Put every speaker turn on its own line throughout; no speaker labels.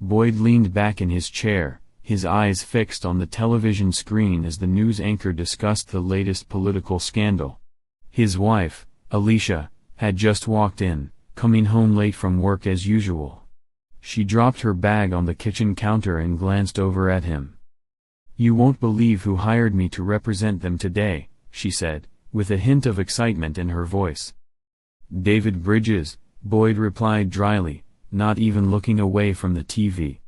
Boyd leaned back in his chair, his eyes fixed on the television screen as the news anchor discussed the latest political scandal. His wife, Alicia, had just walked in, coming home late from work as usual. She dropped her bag on the kitchen counter and glanced over at him. "You won't believe who hired me to represent them today," she said, with a hint of excitement in her voice. "David Bridges," Boyd replied dryly, not even looking away from the TV.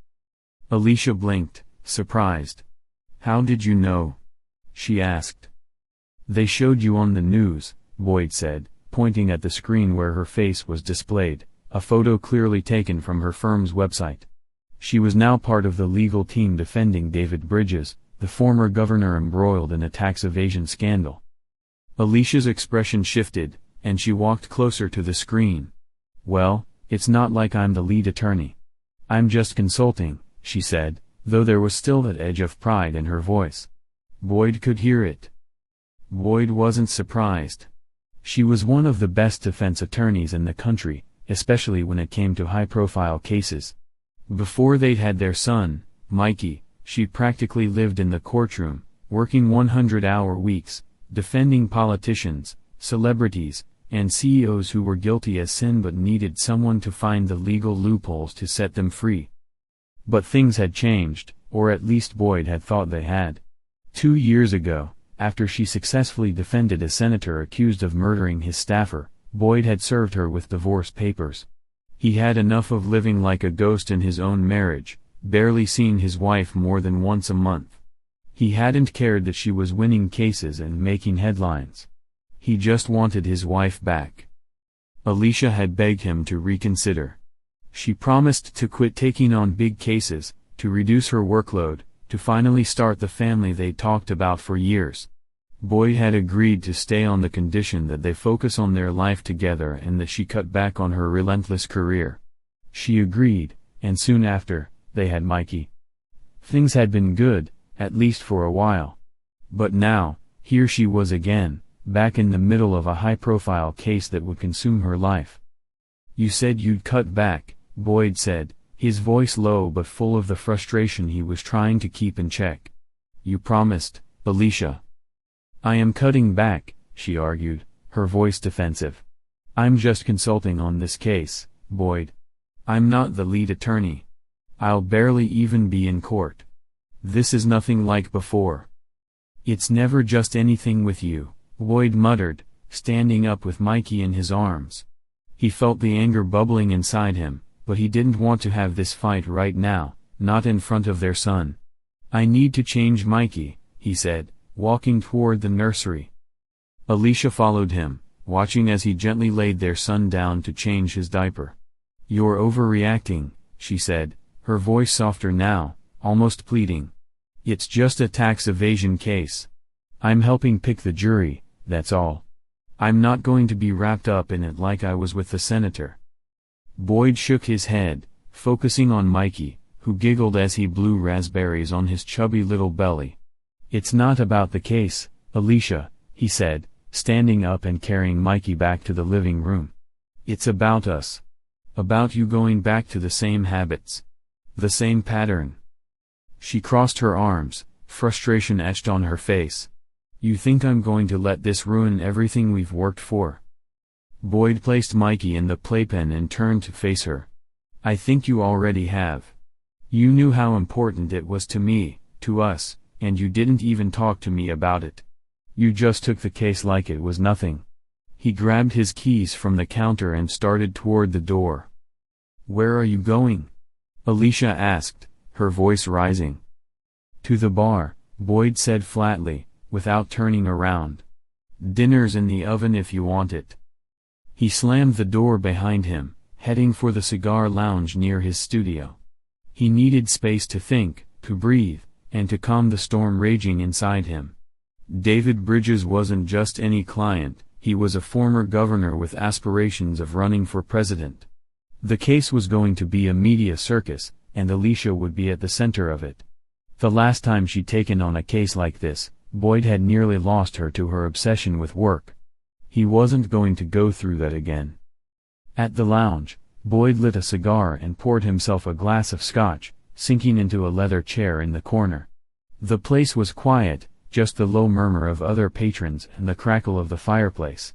Alicia blinked, surprised. "How did you know?" she asked. "They showed you on the news," Boyd said, pointing at the screen where her face was displayed, a photo clearly taken from her firm's website. She was now part of the legal team defending David Bridges, the former governor embroiled in a tax evasion scandal. Alicia's expression shifted, and she walked closer to the screen. "Well, it's not like I'm the lead attorney. I'm just consulting," she said, though there was still that edge of pride in her voice. Boyd could hear it. Boyd wasn't surprised. She was one of the best defense attorneys in the country, especially when it came to high-profile cases. Before they'd had their son, Mikey, she practically lived in the courtroom, working 100-hour weeks, defending politicians, celebrities, and CEOs who were guilty as sin but needed someone to find the legal loopholes to set them free. But things had changed, or at least Boyd had thought they had. 2 years ago, after she successfully defended a senator accused of murdering his staffer, Boyd had served her with divorce papers. He had enough of living like a ghost in his own marriage, barely seeing his wife more than once a month. He hadn't cared that she was winning cases and making headlines. He just wanted his wife back. Alicia had begged him to reconsider. She promised to quit taking on big cases, to reduce her workload, to finally start the family they'd talked about for years. Boyd had agreed to stay on the condition that they focus on their life together and that she cut back on her relentless career. She agreed, and soon after, they had Mikey. Things had been good, at least for a while. But now, here she was again, back in the middle of a high-profile case that would consume her life. "You said you'd cut back," Boyd said, his voice low but full of the frustration he was trying to keep in check. "You promised, Alicia." "I am cutting back," she argued, her voice defensive. "I'm just consulting on this case, Boyd. I'm not the lead attorney. I'll barely even be in court. This is nothing like before." "It's never just anything with you," Boyd muttered, standing up with Mikey in his arms. He felt the anger bubbling inside him, but he didn't want to have this fight right now, not in front of their son. "I need to change Mikey," he said, walking toward the nursery. Alicia followed him, watching as he gently laid their son down to change his diaper. "You're overreacting," she said, her voice softer now, almost pleading. "It's just a tax evasion case. I'm helping pick the jury, that's all. I'm not going to be wrapped up in it like I was with the senator." Boyd shook his head, focusing on Mikey, who giggled as he blew raspberries on his chubby little belly. "It's not about the case, Alicia," he said, standing up and carrying Mikey back to the living room. "It's about us. About you going back to the same habits. The same pattern." She crossed her arms, frustration etched on her face. "You think I'm going to let this ruin everything we've worked for?" Boyd placed Mikey in the playpen and turned to face her. "I think you already have. You knew how important it was to me, to us, and you didn't even talk to me about it. You just took the case like it was nothing." He grabbed his keys from the counter and started toward the door. "Where are you going?" Alicia asked, her voice rising. "To the bar," Boyd said flatly, without turning around. "Dinner's in the oven if you want it." He slammed the door behind him, heading for the cigar lounge near his studio. He needed space to think, to breathe, and to calm the storm raging inside him. David Bridges wasn't just any client, he was a former governor with aspirations of running for president. The case was going to be a media circus, and Alicia would be at the center of it. The last time she'd taken on a case like this, Boyd had nearly lost her to her obsession with work. He wasn't going to go through that again. At the lounge, Boyd lit a cigar and poured himself a glass of scotch, sinking into a leather chair in the corner. The place was quiet, just the low murmur of other patrons and the crackle of the fireplace.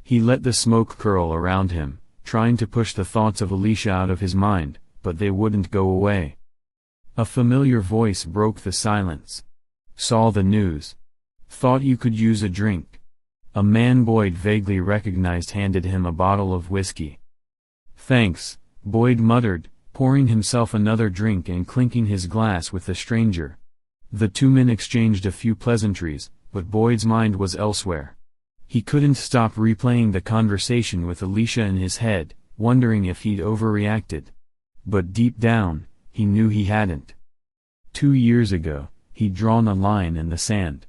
He let the smoke curl around him, trying to push the thoughts of Alicia out of his mind, but they wouldn't go away. A familiar voice broke the silence. "Saw the news. Thought you could use a drink." A man Boyd vaguely recognized handed him a bottle of whiskey. "Thanks," Boyd muttered, pouring himself another drink and clinking his glass with the stranger. The two men exchanged a few pleasantries, but Boyd's mind was elsewhere. He couldn't stop replaying the conversation with Alicia in his head, wondering if he'd overreacted. But deep down, he knew he hadn't. 2 years ago, he'd drawn a line in the sand.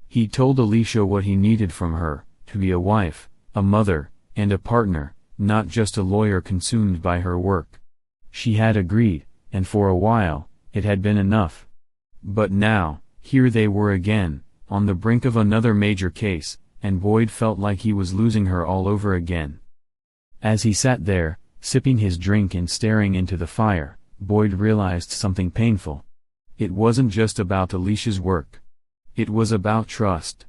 He told Alicia what he needed from her, to be a wife, a mother, and a partner, not just a lawyer consumed by her work. She had agreed, and for a while, it had been enough. But now, here they were again, on the brink of another major case, and Boyd felt like he was losing her all over again. As he sat there, sipping his drink and staring into the fire, Boyd realized something painful. It wasn't just about Alicia's work. It was about trust.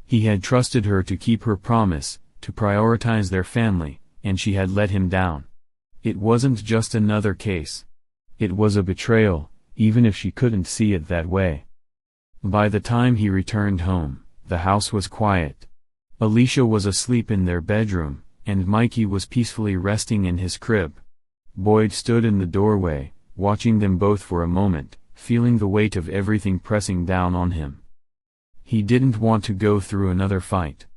He had trusted her to keep her promise, to prioritize their family, and she had let him down. It wasn't just another case. It was a betrayal, even if she couldn't see it that way. By the time he returned home, the house was quiet. Alicia was asleep in their bedroom, and Mikey was peacefully resting in his crib. Boyd stood in the doorway, watching them both for a moment, feeling the weight of everything pressing down on him. He didn't want to go through another fight.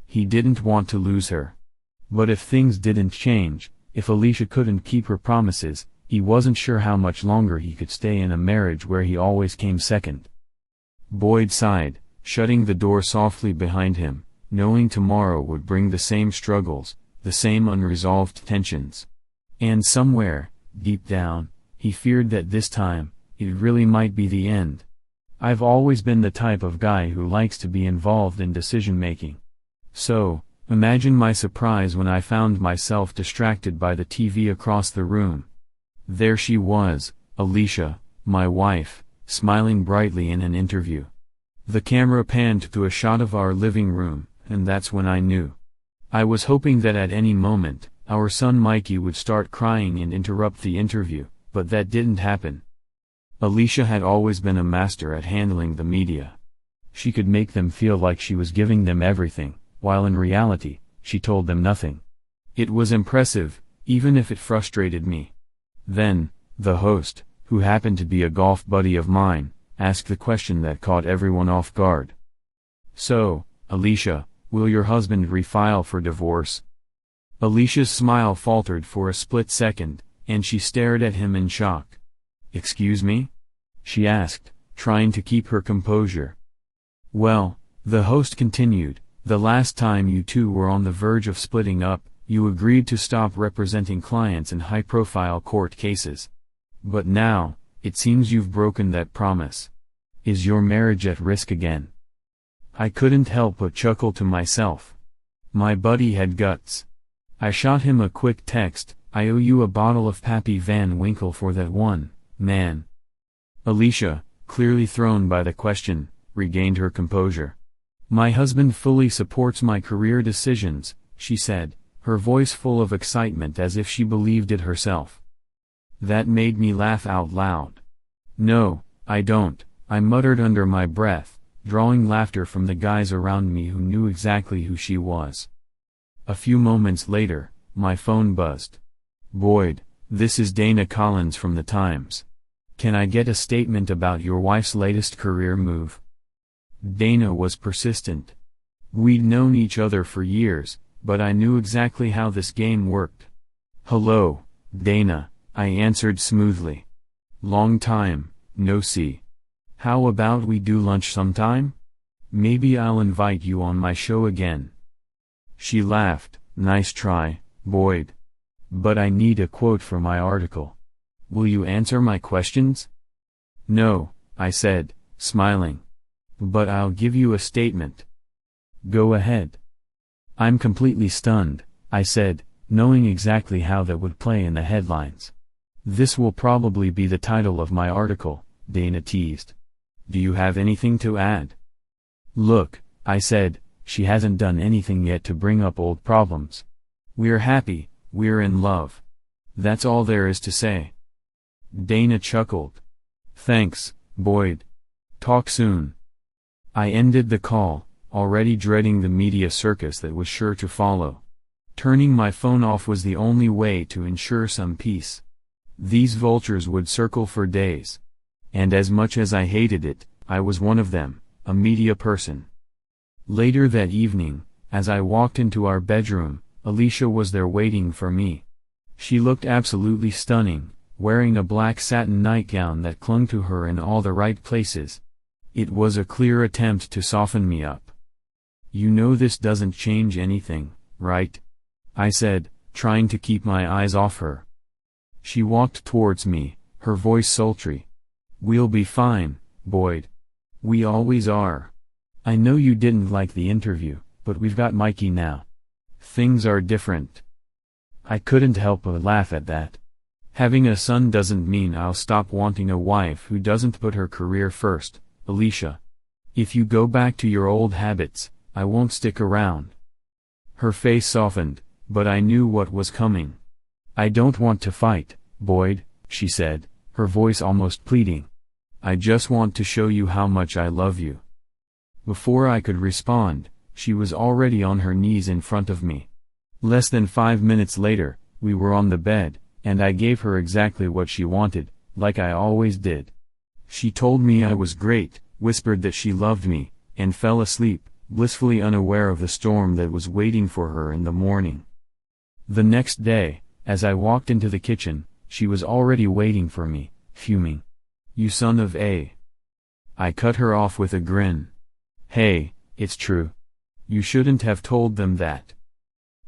He didn't want to lose her. But if things didn't change, if Alicia couldn't keep her promises, he wasn't sure how much longer he could stay in a marriage where he always came second. Boyd sighed, shutting the door softly behind him, knowing tomorrow would bring the same struggles, the same unresolved tensions. And somewhere, deep down, he feared that this time, it really might be the end. "I've always been the type of guy who likes to be involved in decision-making. So, imagine my surprise when I found myself distracted by the TV across the room. There she was, Alicia, my wife, smiling brightly in an interview. The camera panned to a shot of our living room, and that's when I knew. I was hoping that at any moment, our son Mikey would start crying and interrupt the interview, but that didn't happen." Alicia had always been a master at handling the media. She could make them feel like she was giving them everything, while in reality, she told them nothing. It was impressive, even if it frustrated me. Then, the host, who happened to be a golf buddy of mine, asked the question that caught everyone off guard. "So, Alicia, will your husband refile for divorce?" Alicia's smile faltered for a split second, and she stared at him in shock. "Excuse me?" she asked, trying to keep her composure. "Well," the host continued, "the last time you two were on the verge of splitting up, you agreed to stop representing clients in high-profile court cases. But now, it seems you've broken that promise. Is your marriage at risk again?" I couldn't help but chuckle to myself. My buddy had guts. I shot him a quick text, "I owe you a bottle of Pappy Van Winkle for that one, man." Alicia, clearly thrown by the question, regained her composure. "My husband fully supports my career decisions," she said, her voice full of excitement as if she believed it herself. That made me laugh out loud. "No, I don't," I muttered under my breath, drawing laughter from the guys around me who knew exactly who she was. A few moments later, my phone buzzed. "Boyd, this is Dana Collins from the Times. Can I get a statement about your wife's latest career move?" Dana was persistent. We'd known each other for years, but I knew exactly how this game worked. "Hello, Dana," I answered smoothly. "Long time, no see. How about we do lunch sometime? Maybe I'll invite you on my show again." She laughed, "Nice try, Boyd. But I need a quote for my article. Will you answer my questions?" "No," I said, smiling. "But I'll give you a statement." "Go ahead." "I'm completely stunned," I said, knowing exactly how that would play in the headlines. "This will probably be the title of my article," Dana teased. "Do you have anything to add?" "Look," I said, "she hasn't done anything yet to bring up old problems. We're happy, we're in love. That's all there is to say." Dana chuckled. "Thanks, Boyd. Talk soon." I ended the call, already dreading the media circus that was sure to follow. Turning my phone off was the only way to ensure some peace. These vultures would circle for days. And as much as I hated it, I was one of them, a media person. Later that evening, as I walked into our bedroom, Alicia was there waiting for me. She looked absolutely stunning, wearing a black satin nightgown that clung to her in all the right places. It was a clear attempt to soften me up. "You know this doesn't change anything, right?" I said, trying to keep my eyes off her. She walked towards me, her voice sultry. "We'll be fine, Boyd. We always are. I know you didn't like the interview, but we've got Mikey now. Things are different." I couldn't help but laugh at that. "Having a son doesn't mean I'll stop wanting a wife who doesn't put her career first, Alicia. If you go back to your old habits, I won't stick around." Her face softened, but I knew what was coming. "I don't want to fight, Boyd," she said, her voice almost pleading. "I just want to show you how much I love you." Before I could respond, she was already on her knees in front of me. Less than 5 minutes later, we were on the bed, and I gave her exactly what she wanted, like I always did. She told me I was great, whispered that she loved me, and fell asleep, blissfully unaware of the storm that was waiting for her in the morning. The next day, as I walked into the kitchen, she was already waiting for me, fuming. "You son of a..." I cut her off with a grin. "Hey, it's true. You shouldn't have told them that.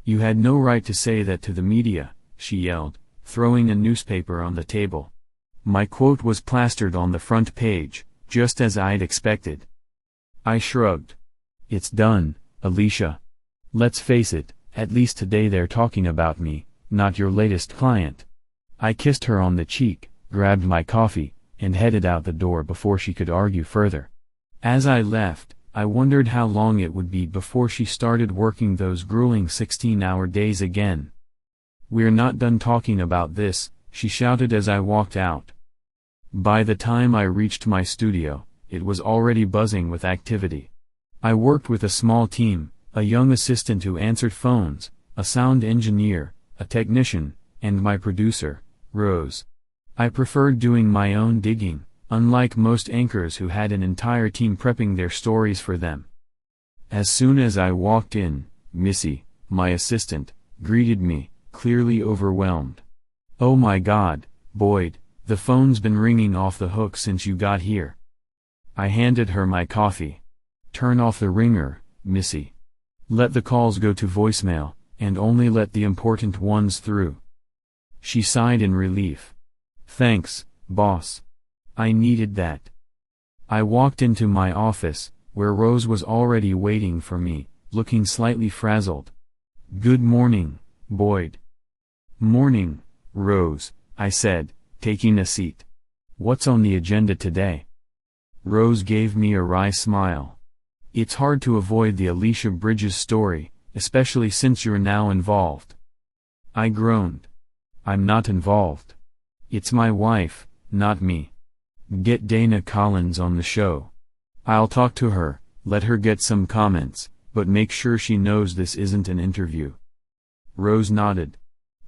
You had no right to say that to the media," she yelled, throwing a newspaper on the table. My quote was plastered on the front page, just as I'd expected. I shrugged. "It's done, Alicia. Let's face it, at least today they're talking about me, not your latest client." I kissed her on the cheek, grabbed my coffee, and headed out the door before she could argue further. As I left, I wondered how long it would be before she started working those grueling 16-hour days again. "We're not done talking about this," she shouted as I walked out. By the time I reached my studio, it was already buzzing with activity. I worked with a small team, a young assistant who answered phones, a sound engineer, a technician, and my producer, Rose. I preferred doing my own digging, unlike most anchors who had an entire team prepping their stories for them. As soon as I walked in, Missy, my assistant, greeted me, clearly overwhelmed. "Oh my God, Boyd, the phone's been ringing off the hook since you got here." I handed her my coffee. "Turn off the ringer, Missy. Let the calls go to voicemail, and only let the important ones through." She sighed in relief. "Thanks, boss. I needed that." I walked into my office, where Rose was already waiting for me, looking slightly frazzled. "Good morning, Boyd." "Morning, Rose," I said, taking a seat. "What's on the agenda today?" Rose gave me a wry smile. "It's hard to avoid the Alicia Bridges story, especially since you're now involved." I groaned. "I'm not involved. It's my wife, not me. Get Dana Collins on the show. I'll talk to her, let her get some comments, but make sure she knows this isn't an interview." Rose nodded.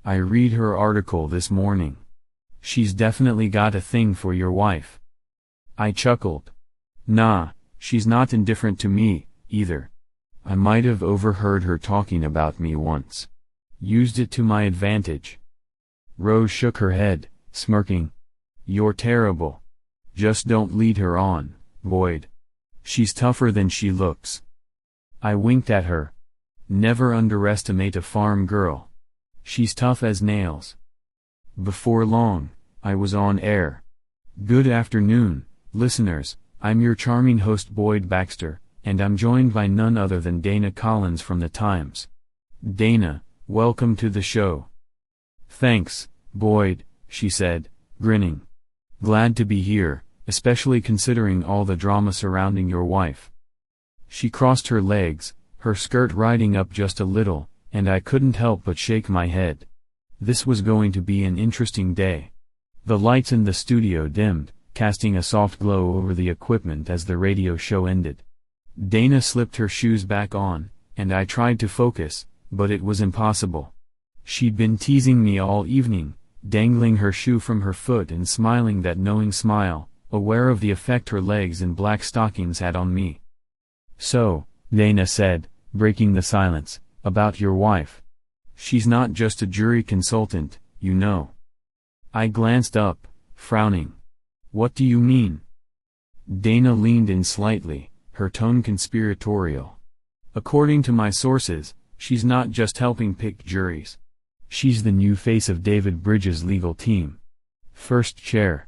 "I read her article this morning. She's definitely got a thing for your wife." I chuckled. "Nah, she's not indifferent to me, either. I might have overheard her talking about me once. Used it to my advantage." Rose shook her head, smirking. "You're terrible. Just don't lead her on, Boyd. She's tougher than she looks." I winked at her. "Never underestimate a farm girl. She's tough as nails." Before long, I was on air. "Good afternoon, listeners. I'm your charming host Boyd Baxter, and I'm joined by none other than Dana Collins from The Times. Dana, Welcome to the show. Thanks, Boyd, she said, grinning. Glad to be here, especially considering all the drama surrounding your wife. She crossed her legs, her skirt riding up just a little, and I couldn't help but shake my head. This was going to be an interesting day. The lights in the studio dimmed, casting a soft glow over the equipment as the radio show ended. Dana slipped her shoes back on, and I tried to focus, but it was impossible. She'd been teasing me all evening, dangling her shoe from her foot and smiling that knowing smile, aware of the effect her legs in black stockings had on me. So, Dana said, breaking the silence, about your wife. She's not just a jury consultant, you know. I glanced up, frowning. What do you mean? Dana leaned in slightly, her tone conspiratorial. According to my sources, she's not just helping pick juries. She's the new face of David Bridges' legal team. First chair.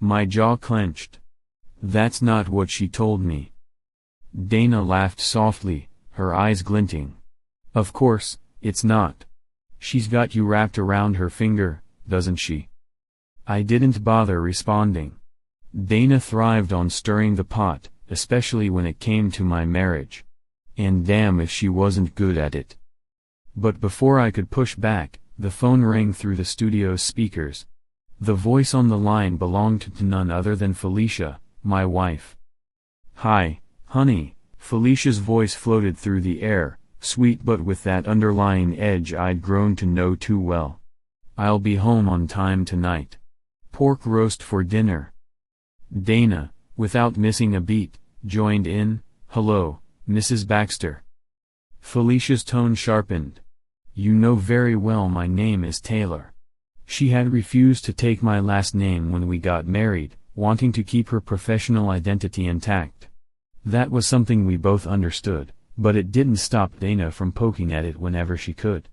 My jaw clenched. That's not what she told me. Dana laughed softly, her eyes glinting. Of course, it's not. She's got you wrapped around her finger, doesn't she? I didn't bother responding. Dana thrived on stirring the pot, especially when it came to my marriage. And damn if she wasn't good at it. But before I could push back, the phone rang through the studio's speakers. The voice on the line belonged to none other than Felicia, my wife. Hi, honey, Felicia's voice floated through the air, sweet but with that underlying edge I'd grown to know too well. I'll be home on time tonight. Pork roast for dinner. Dana, without missing a beat, joined in. Hello, Mrs. Baxter. Felicia's tone sharpened. You know very well my name is Taylor. She had refused to take my last name when we got married, wanting to keep her professional identity intact. That was something we both understood, but it didn't stop Dana from poking at it whenever she could.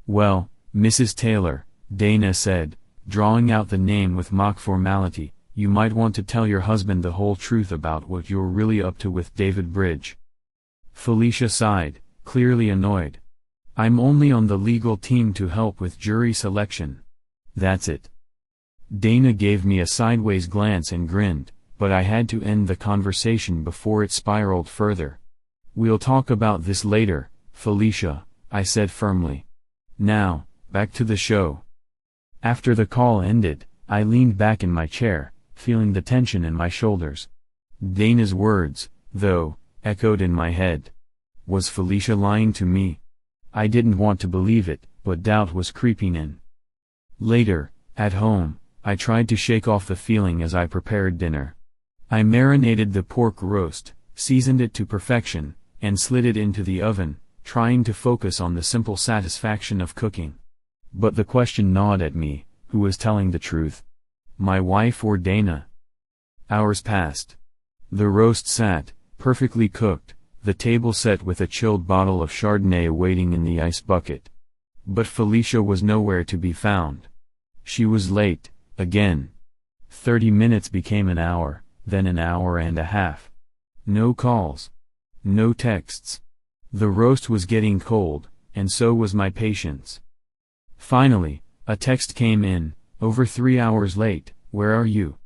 Well, Mrs. Taylor, Dana said, drawing out the name with mock formality, you might want to tell your husband the whole truth about what you're really up to with David Bridge. Felicia sighed, clearly annoyed. I'm only on the legal team to help with jury selection. That's it. Dana gave me a sideways glance and grinned, but I had to end the conversation before it spiraled further. We'll talk about this later, Felicia, I said firmly. Now, back to the show. After the call ended, I leaned back in my chair, feeling the tension in my shoulders. Dana's words, though, echoed in my head. Was Felicia lying to me? I didn't want to believe it, but doubt was creeping in. Later, at home, I tried to shake off the feeling as I prepared dinner. I marinated the pork roast, seasoned it to perfection, and slid it into the oven, trying to focus on the simple satisfaction of cooking. But the question gnawed at me, who was telling the truth? My wife or Dana? Hours passed. The roast sat, perfectly cooked, the table set with a chilled bottle of Chardonnay waiting in the ice bucket. But Felicia was nowhere to be found. She was late, again. 30 minutes became an hour, then an hour and a half. No calls. No texts. The roast was getting cold, and so was my patience. Finally, a text came in, over 3 hours late, where are you?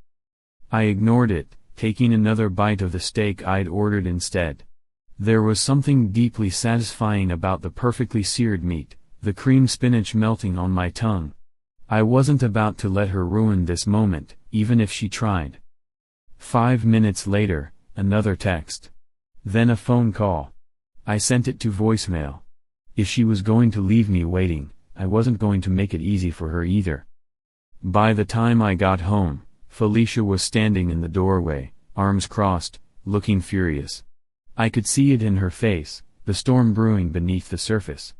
I ignored it, taking another bite of the steak I'd ordered instead. There was something deeply satisfying about the perfectly seared meat, the cream spinach melting on my tongue. I wasn't about to let her ruin this moment, even if she tried. 5 minutes later, another text. Then a phone call. I sent it to voicemail. If she was going to leave me waiting, I wasn't going to make it easy for her either. By the time I got home, Felicia was standing in the doorway, arms crossed, looking furious. I could see it in her face, the storm brewing beneath the surface.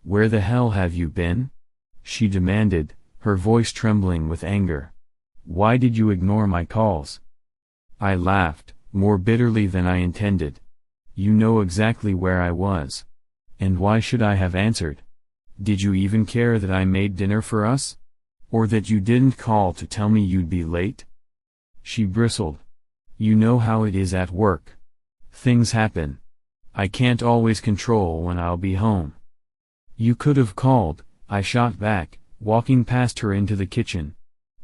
Where the hell have you been? She demanded, her voice trembling with anger. Why did you ignore my calls? I laughed, more bitterly than I intended. You know exactly where I was. And why should I have answered? Did you even care that I made dinner for us? Or that you didn't call to tell me you'd be late? She bristled. You know how it is at work. Things happen. I can't always control when I'll be home. You could have called, I shot back, walking past her into the kitchen.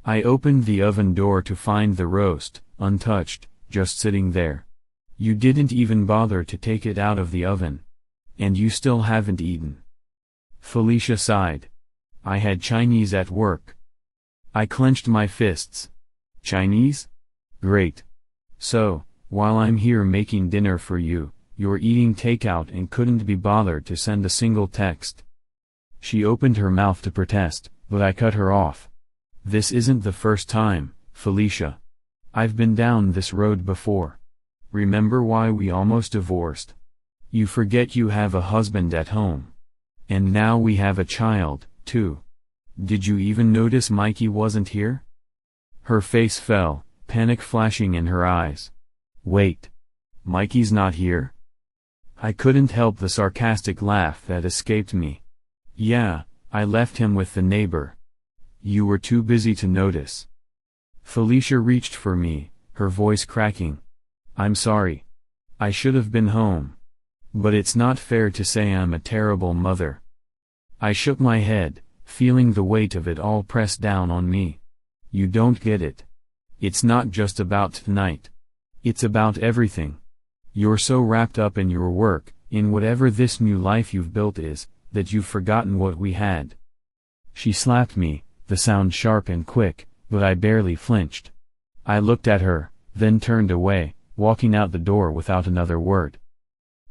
I opened the oven door to find the roast, untouched, just sitting there. You didn't even bother to take it out of the oven. And you still haven't eaten. Felicia sighed. I had Chinese at work. I clenched my fists. Chinese? Great. So, while I'm here making dinner for you, you're eating takeout and couldn't be bothered to send a single text. She opened her mouth to protest, but I cut her off. This isn't the first time, Felicia. I've been down this road before. Remember why we almost divorced? You forget you have a husband at home. And now we have a child, too. Did you even notice Mikey wasn't here? Her face fell, panic flashing in her eyes. Wait. Mikey's not here? I couldn't help the sarcastic laugh that escaped me. Yeah, I left him with the neighbor. You were too busy to notice. Felicia reached for me, her voice cracking. I'm sorry. I should have been home. But it's not fair to say I'm a terrible mother. I shook my head, feeling the weight of it all pressed down on me. You don't get it. It's not just about tonight. It's about everything. You're so wrapped up in your work, in whatever this new life you've built is, that you've forgotten what we had. She slapped me, the sound sharp and quick, but I barely flinched. I looked at her, then turned away, walking out the door without another word.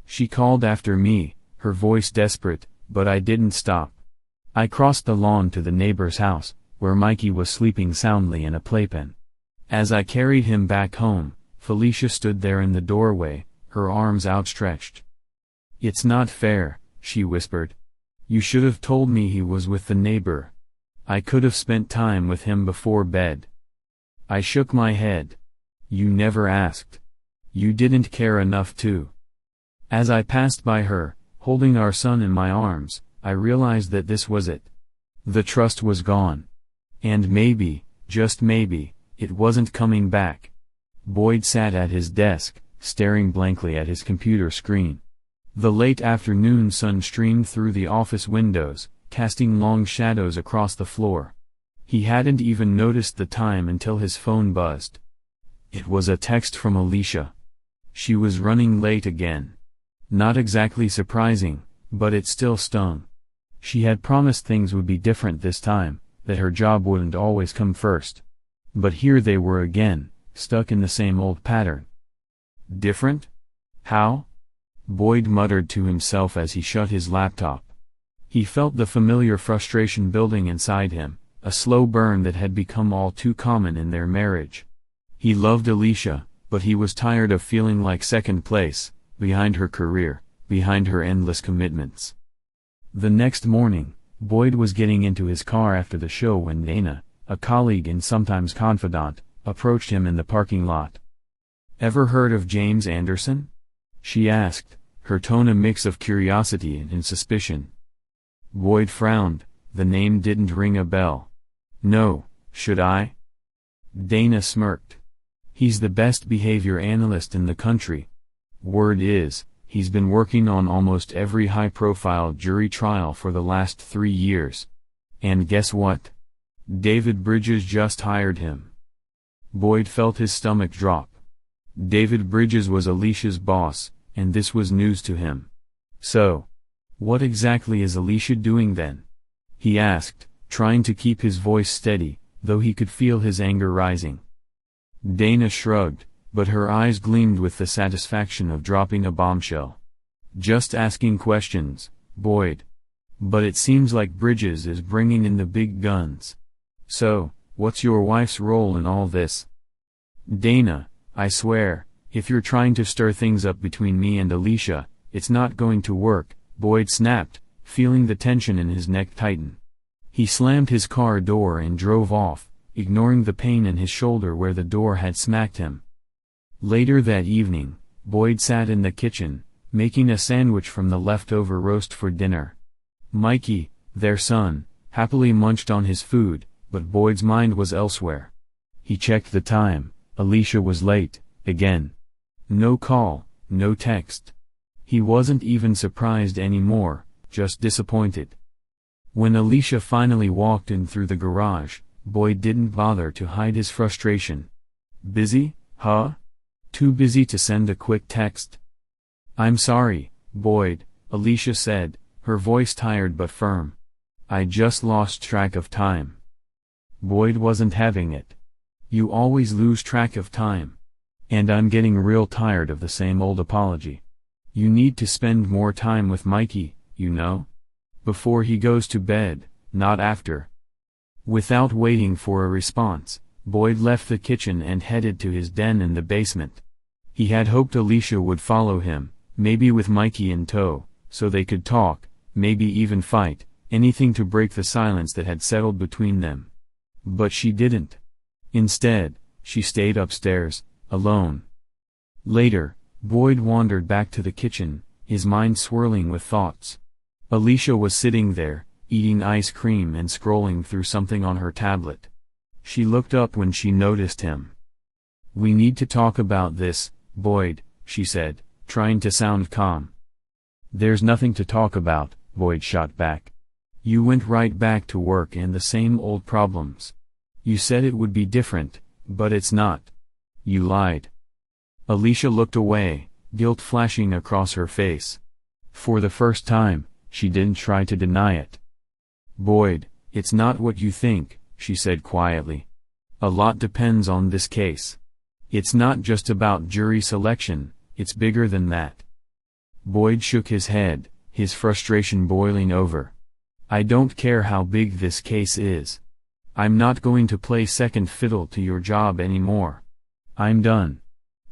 She called after me, her voice desperate, but I didn't stop. I crossed the lawn to the neighbor's house, where Mikey was sleeping soundly in a playpen. As I carried him back home, Felicia stood there in the doorway, her arms outstretched. It's not fair, she whispered. You should have told me he was with the neighbor. I could have spent time with him before bed. I shook my head. You never asked. You didn't care enough to. As I passed by her, holding our son in my arms, I realized that this was it. The trust was gone. And maybe, just maybe, it wasn't coming back. Boyd sat at his desk, staring blankly at his computer screen. The late afternoon sun streamed through the office windows, casting long shadows across the floor. He hadn't even noticed the time until his phone buzzed. It was a text from Alicia. She was running late again. Not exactly surprising, but it still stung. She had promised things would be different this time, that her job wouldn't always come first. But here they were again, stuck in the same old pattern. Different? How? Boyd muttered to himself as he shut his laptop. He felt the familiar frustration building inside him, a slow burn that had become all too common in their marriage. He loved Alicia, but he was tired of feeling like second place, behind her career, behind her endless commitments. The next morning, Boyd was getting into his car after the show when Dana, a colleague and sometimes confidant, approached him in the parking lot. Ever heard of James Anderson? She asked, her tone a mix of curiosity and suspicion. Boyd frowned, the name didn't ring a bell. No, should I? Dana smirked. He's the best behavior analyst in the country. Word is, he's been working on almost every high-profile jury trial for the last 3 years. And guess what? David Bridges just hired him. Boyd felt his stomach drop. David Bridges was Alicia's boss, and this was news to him. So, what exactly is Alicia doing then? He asked, trying to keep his voice steady, though he could feel his anger rising. Dana shrugged, but her eyes gleamed with the satisfaction of dropping a bombshell. Just asking questions, Boyd. But it seems like Bridges is bringing in the big guns. So, what's your wife's role in all this? Dana, I swear, if you're trying to stir things up between me and Alicia, it's not going to work, Boyd snapped, feeling the tension in his neck tighten. He slammed his car door and drove off, ignoring the pain in his shoulder where the door had smacked him. Later that evening, Boyd sat in the kitchen, making a sandwich from the leftover roast for dinner. Mikey, their son, happily munched on his food, but Boyd's mind was elsewhere. He checked the time. Alicia was late, again. No call, no text. He wasn't even surprised anymore, just disappointed. When Alicia finally walked in through the garage, Boyd didn't bother to hide his frustration. "Busy, huh? Too busy to send a quick text?" "I'm sorry, Boyd," Alicia said, her voice tired but firm. "I just lost track of time." Boyd wasn't having it. "You always lose track of time. And I'm getting real tired of the same old apology. You need to spend more time with Mikey, you know? Before he goes to bed, not after." Without waiting for a response, Boyd left the kitchen and headed to his den in the basement. He had hoped Alicia would follow him, maybe with Mikey in tow, so they could talk, maybe even fight, anything to break the silence that had settled between them. But she didn't. Instead, she stayed upstairs, alone. Later, Boyd wandered back to the kitchen, his mind swirling with thoughts. Alicia was sitting there, eating ice cream and scrolling through something on her tablet. She looked up when she noticed him. "We need to talk about this, Boyd," she said, trying to sound calm. "There's nothing to talk about," Boyd shot back. "You went right back to work and the same old problems. You said it would be different, but it's not. You lied." Alicia looked away, guilt flashing across her face. For the first time, she didn't try to deny it. "Boyd, it's not what you think," she said quietly. "A lot depends on this case. It's not just about jury selection, it's bigger than that." Boyd shook his head, his frustration boiling over. "I don't care how big this case is. I'm not going to play second fiddle to your job anymore. I'm done."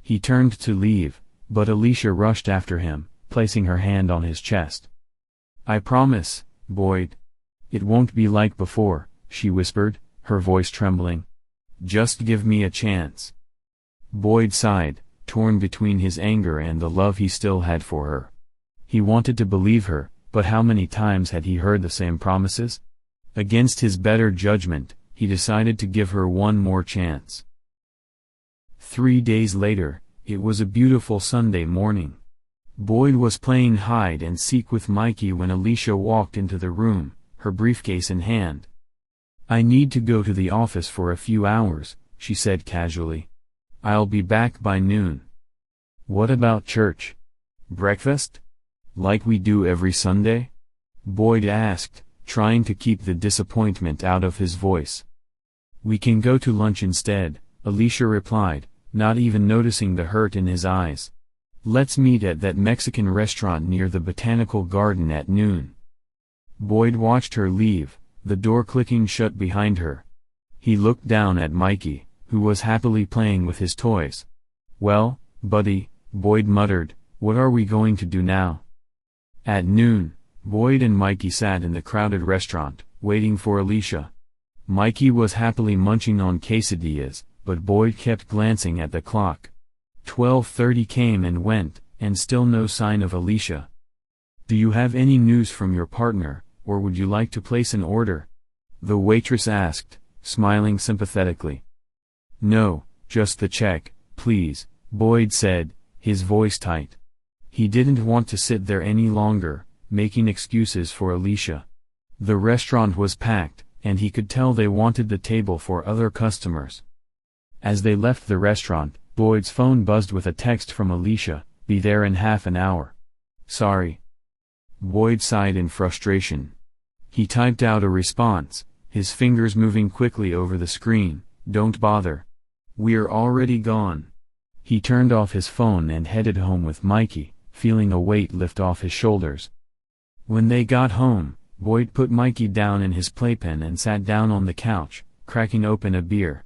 He turned to leave, but Alicia rushed after him, placing her hand on his chest. "I promise, Boyd. It won't be like before," she whispered, her voice trembling. "Just give me a chance." Boyd sighed, torn between his anger and the love he still had for her. He wanted to believe her, but how many times had he heard the same promises? Against his better judgment, he decided to give her one more chance. 3 days later, it was a beautiful Sunday morning. Boyd was playing hide and seek with Mikey when Alicia walked into the room, her briefcase in hand. "I need to go to the office for a few hours," she said casually. "I'll be back by noon." "What about church? Breakfast? Like we do every Sunday?" Boyd asked, trying to keep the disappointment out of his voice. "We can go to lunch instead," Alicia replied, not even noticing the hurt in his eyes. "Let's meet at that Mexican restaurant near the Botanical Garden at noon." Boyd watched her leave, the door clicking shut behind her. He looked down at Mikey, who was happily playing with his toys. "Well, buddy," Boyd muttered, "what are we going to do now?" At noon, Boyd and Mikey sat in the crowded restaurant, waiting for Alicia. Mikey was happily munching on quesadillas, but Boyd kept glancing at the clock. 12:30 came and went, and still no sign of Alicia. "Do you have any news from your partner, or would you like to place an order?" the waitress asked, smiling sympathetically. "No, just the check, please," Boyd said, his voice tight. He didn't want to sit there any longer, making excuses for Alicia. The restaurant was packed, and he could tell they wanted the table for other customers. As they left the restaurant, Boyd's phone buzzed with a text from Alicia, "Be there in half an hour." "Sorry." Boyd sighed in frustration. He typed out a response, his fingers moving quickly over the screen, "Don't bother. We're already gone." He turned off his phone and headed home with Mikey, feeling a weight lift off his shoulders. When they got home, Boyd put Mikey down in his playpen and sat down on the couch, cracking open a beer.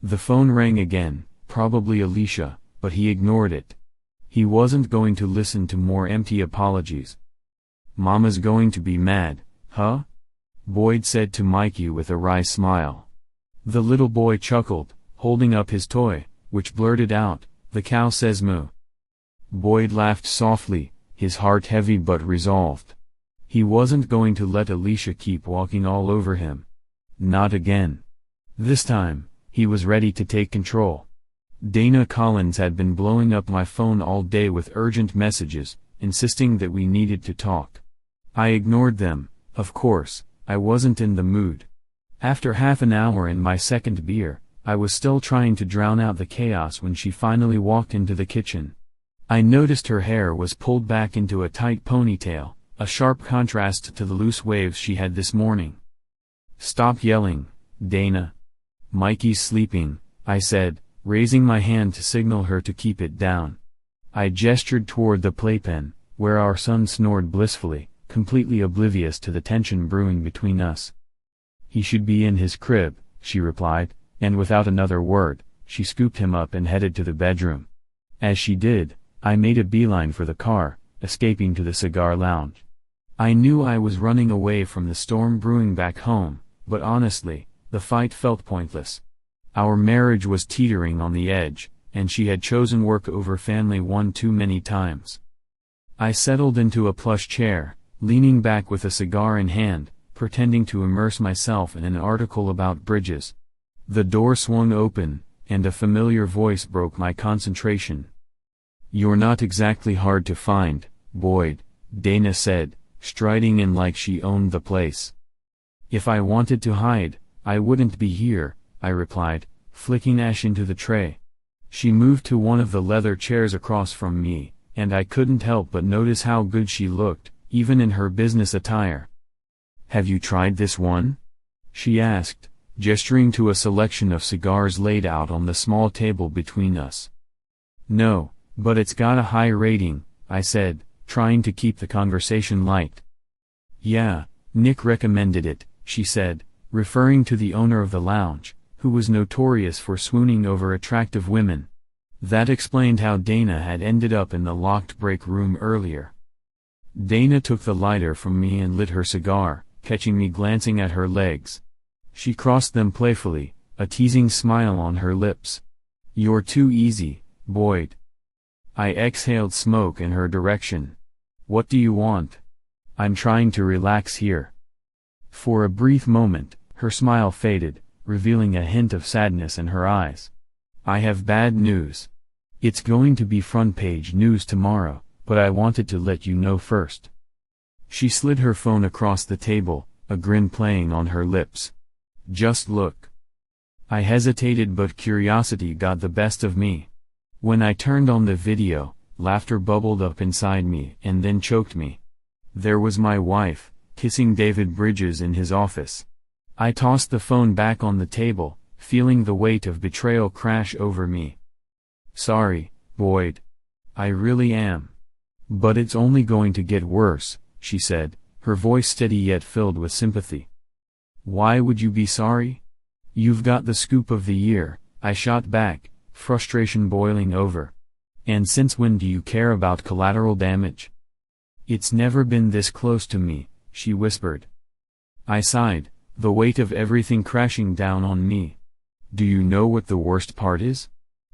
The phone rang again, probably Alicia, but he ignored it. He wasn't going to listen to more empty apologies. "Mama's going to be mad, huh?" Boyd said to Mikey with a wry smile. The little boy chuckled, holding up his toy, which blurted out, "The cow says moo." Boyd laughed softly, his heart heavy but resolved. He wasn't going to let Alicia keep walking all over him. Not again. This time, he was ready to take control. "Dana Collins had been blowing up my phone all day with urgent messages, insisting that we needed to talk. I ignored them. Of course, I wasn't in the mood. After half an hour and my second beer, I was still trying to drown out the chaos when she finally walked into the kitchen. I noticed her hair was pulled back into a tight ponytail, a sharp contrast to the loose waves she had this morning. "Stop yelling, Dana. Mikey's sleeping," I said, raising my hand to signal her to keep it down. I gestured toward the playpen, where our son snored blissfully, completely oblivious to the tension brewing between us. "He should be in his crib," she replied, and without another word, she scooped him up and headed to the bedroom. As she did, I made a beeline for the car, escaping to the cigar lounge. I knew I was running away from the storm brewing back home, but honestly, the fight felt pointless. Our marriage was teetering on the edge, and she had chosen work over family one too many times. I settled into a plush chair, leaning back with a cigar in hand, pretending to immerse myself in an article about bridges. The door swung open, and a familiar voice broke my concentration. "You're not exactly hard to find, Boyd," Dana said, striding in like she owned the place. "If I wanted to hide, I wouldn't be here," I replied, flicking ash into the tray. She moved to one of the leather chairs across from me, and I couldn't help but notice how good she looked, even in her business attire. "Have you tried this one?" she asked, gesturing to a selection of cigars laid out on the small table between us. "No, but it's got a high rating," I said, trying to keep the conversation light. "Yeah, Nick recommended it," she said, referring to the owner of the lounge, who was notorious for swooning over attractive women. That explained how Dana had ended up in the locked break room earlier. Dana took the lighter from me and lit her cigar, catching me glancing at her legs. She crossed them playfully, a teasing smile on her lips. "You're too easy, Boyd." I exhaled smoke in her direction. "What do you want? I'm trying to relax here." For a brief moment, her smile faded, revealing a hint of sadness in her eyes. "I have bad news. It's going to be front-page news tomorrow, but I wanted to let you know first." She slid her phone across the table, a grin playing on her lips. "Just look." I hesitated, but curiosity got the best of me. When I turned on the video, laughter bubbled up inside me and then choked me. There was my wife, kissing David Bridges in his office. I tossed the phone back on the table, feeling the weight of betrayal crash over me. "Sorry, Boyd. I really am. But it's only going to get worse," she said, her voice steady yet filled with sympathy. "Why would you be sorry? You've got the scoop of the year," I shot back, frustration boiling over. "And since when do you care about collateral damage?" "It's never been this close to me," she whispered. I sighed, the weight of everything crashing down on me. "Do you know what the worst part is?"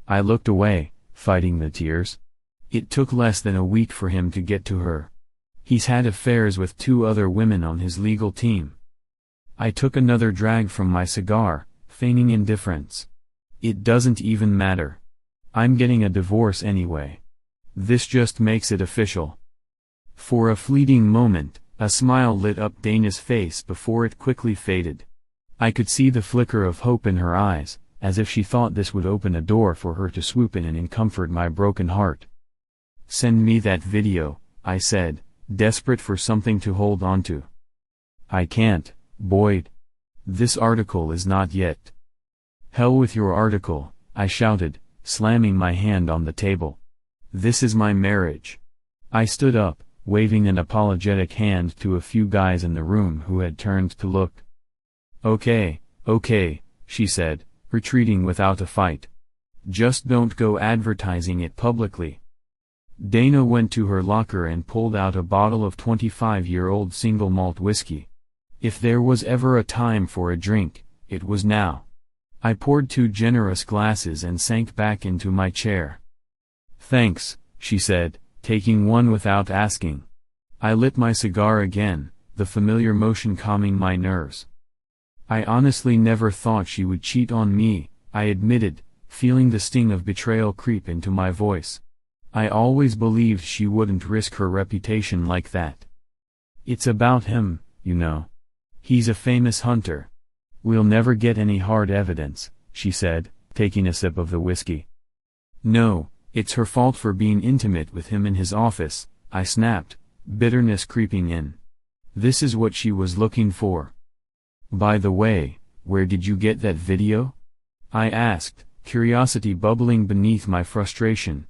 I looked away, fighting the tears. It took less than a week for him to get to her. He's had affairs with 2 other women on his legal team. I took another drag from my cigar, feigning indifference. "It doesn't even matter. I'm getting a divorce anyway. This just makes it official." For a fleeting moment, a smile lit up Dana's face before it quickly faded. I could see the flicker of hope in her eyes, as if she thought this would open a door for her to swoop in and comfort my broken heart. "Send me that video," I said, desperate for something to hold onto. "I can't, Boyd. This article is not yet." "Hell with your article," I shouted, slamming my hand on the table. "This is my marriage." I stood up, waving an apologetic hand to a few guys in the room who had turned to look. Okay, she said, retreating without a fight. "Just don't go advertising it publicly." Dana went to her locker and pulled out a bottle of 25-year-old single malt whiskey. If there was ever a time for a drink, it was now. I poured 2 generous glasses and sank back into my chair. "Thanks," she said, taking one without asking. I lit my cigar again, the familiar motion calming my nerves. "I honestly never thought she would cheat on me," I admitted, feeling the sting of betrayal creep into my voice. "I always believed she wouldn't risk her reputation like that." It's about him, you know. He's a famous hunter. We'll never get any hard evidence, she said, taking a sip of the whiskey. No, it's her fault for being intimate with him in his office, I snapped, bitterness creeping in. This is what she was looking for. By the way, where did you get that video? I asked, curiosity bubbling beneath my frustration.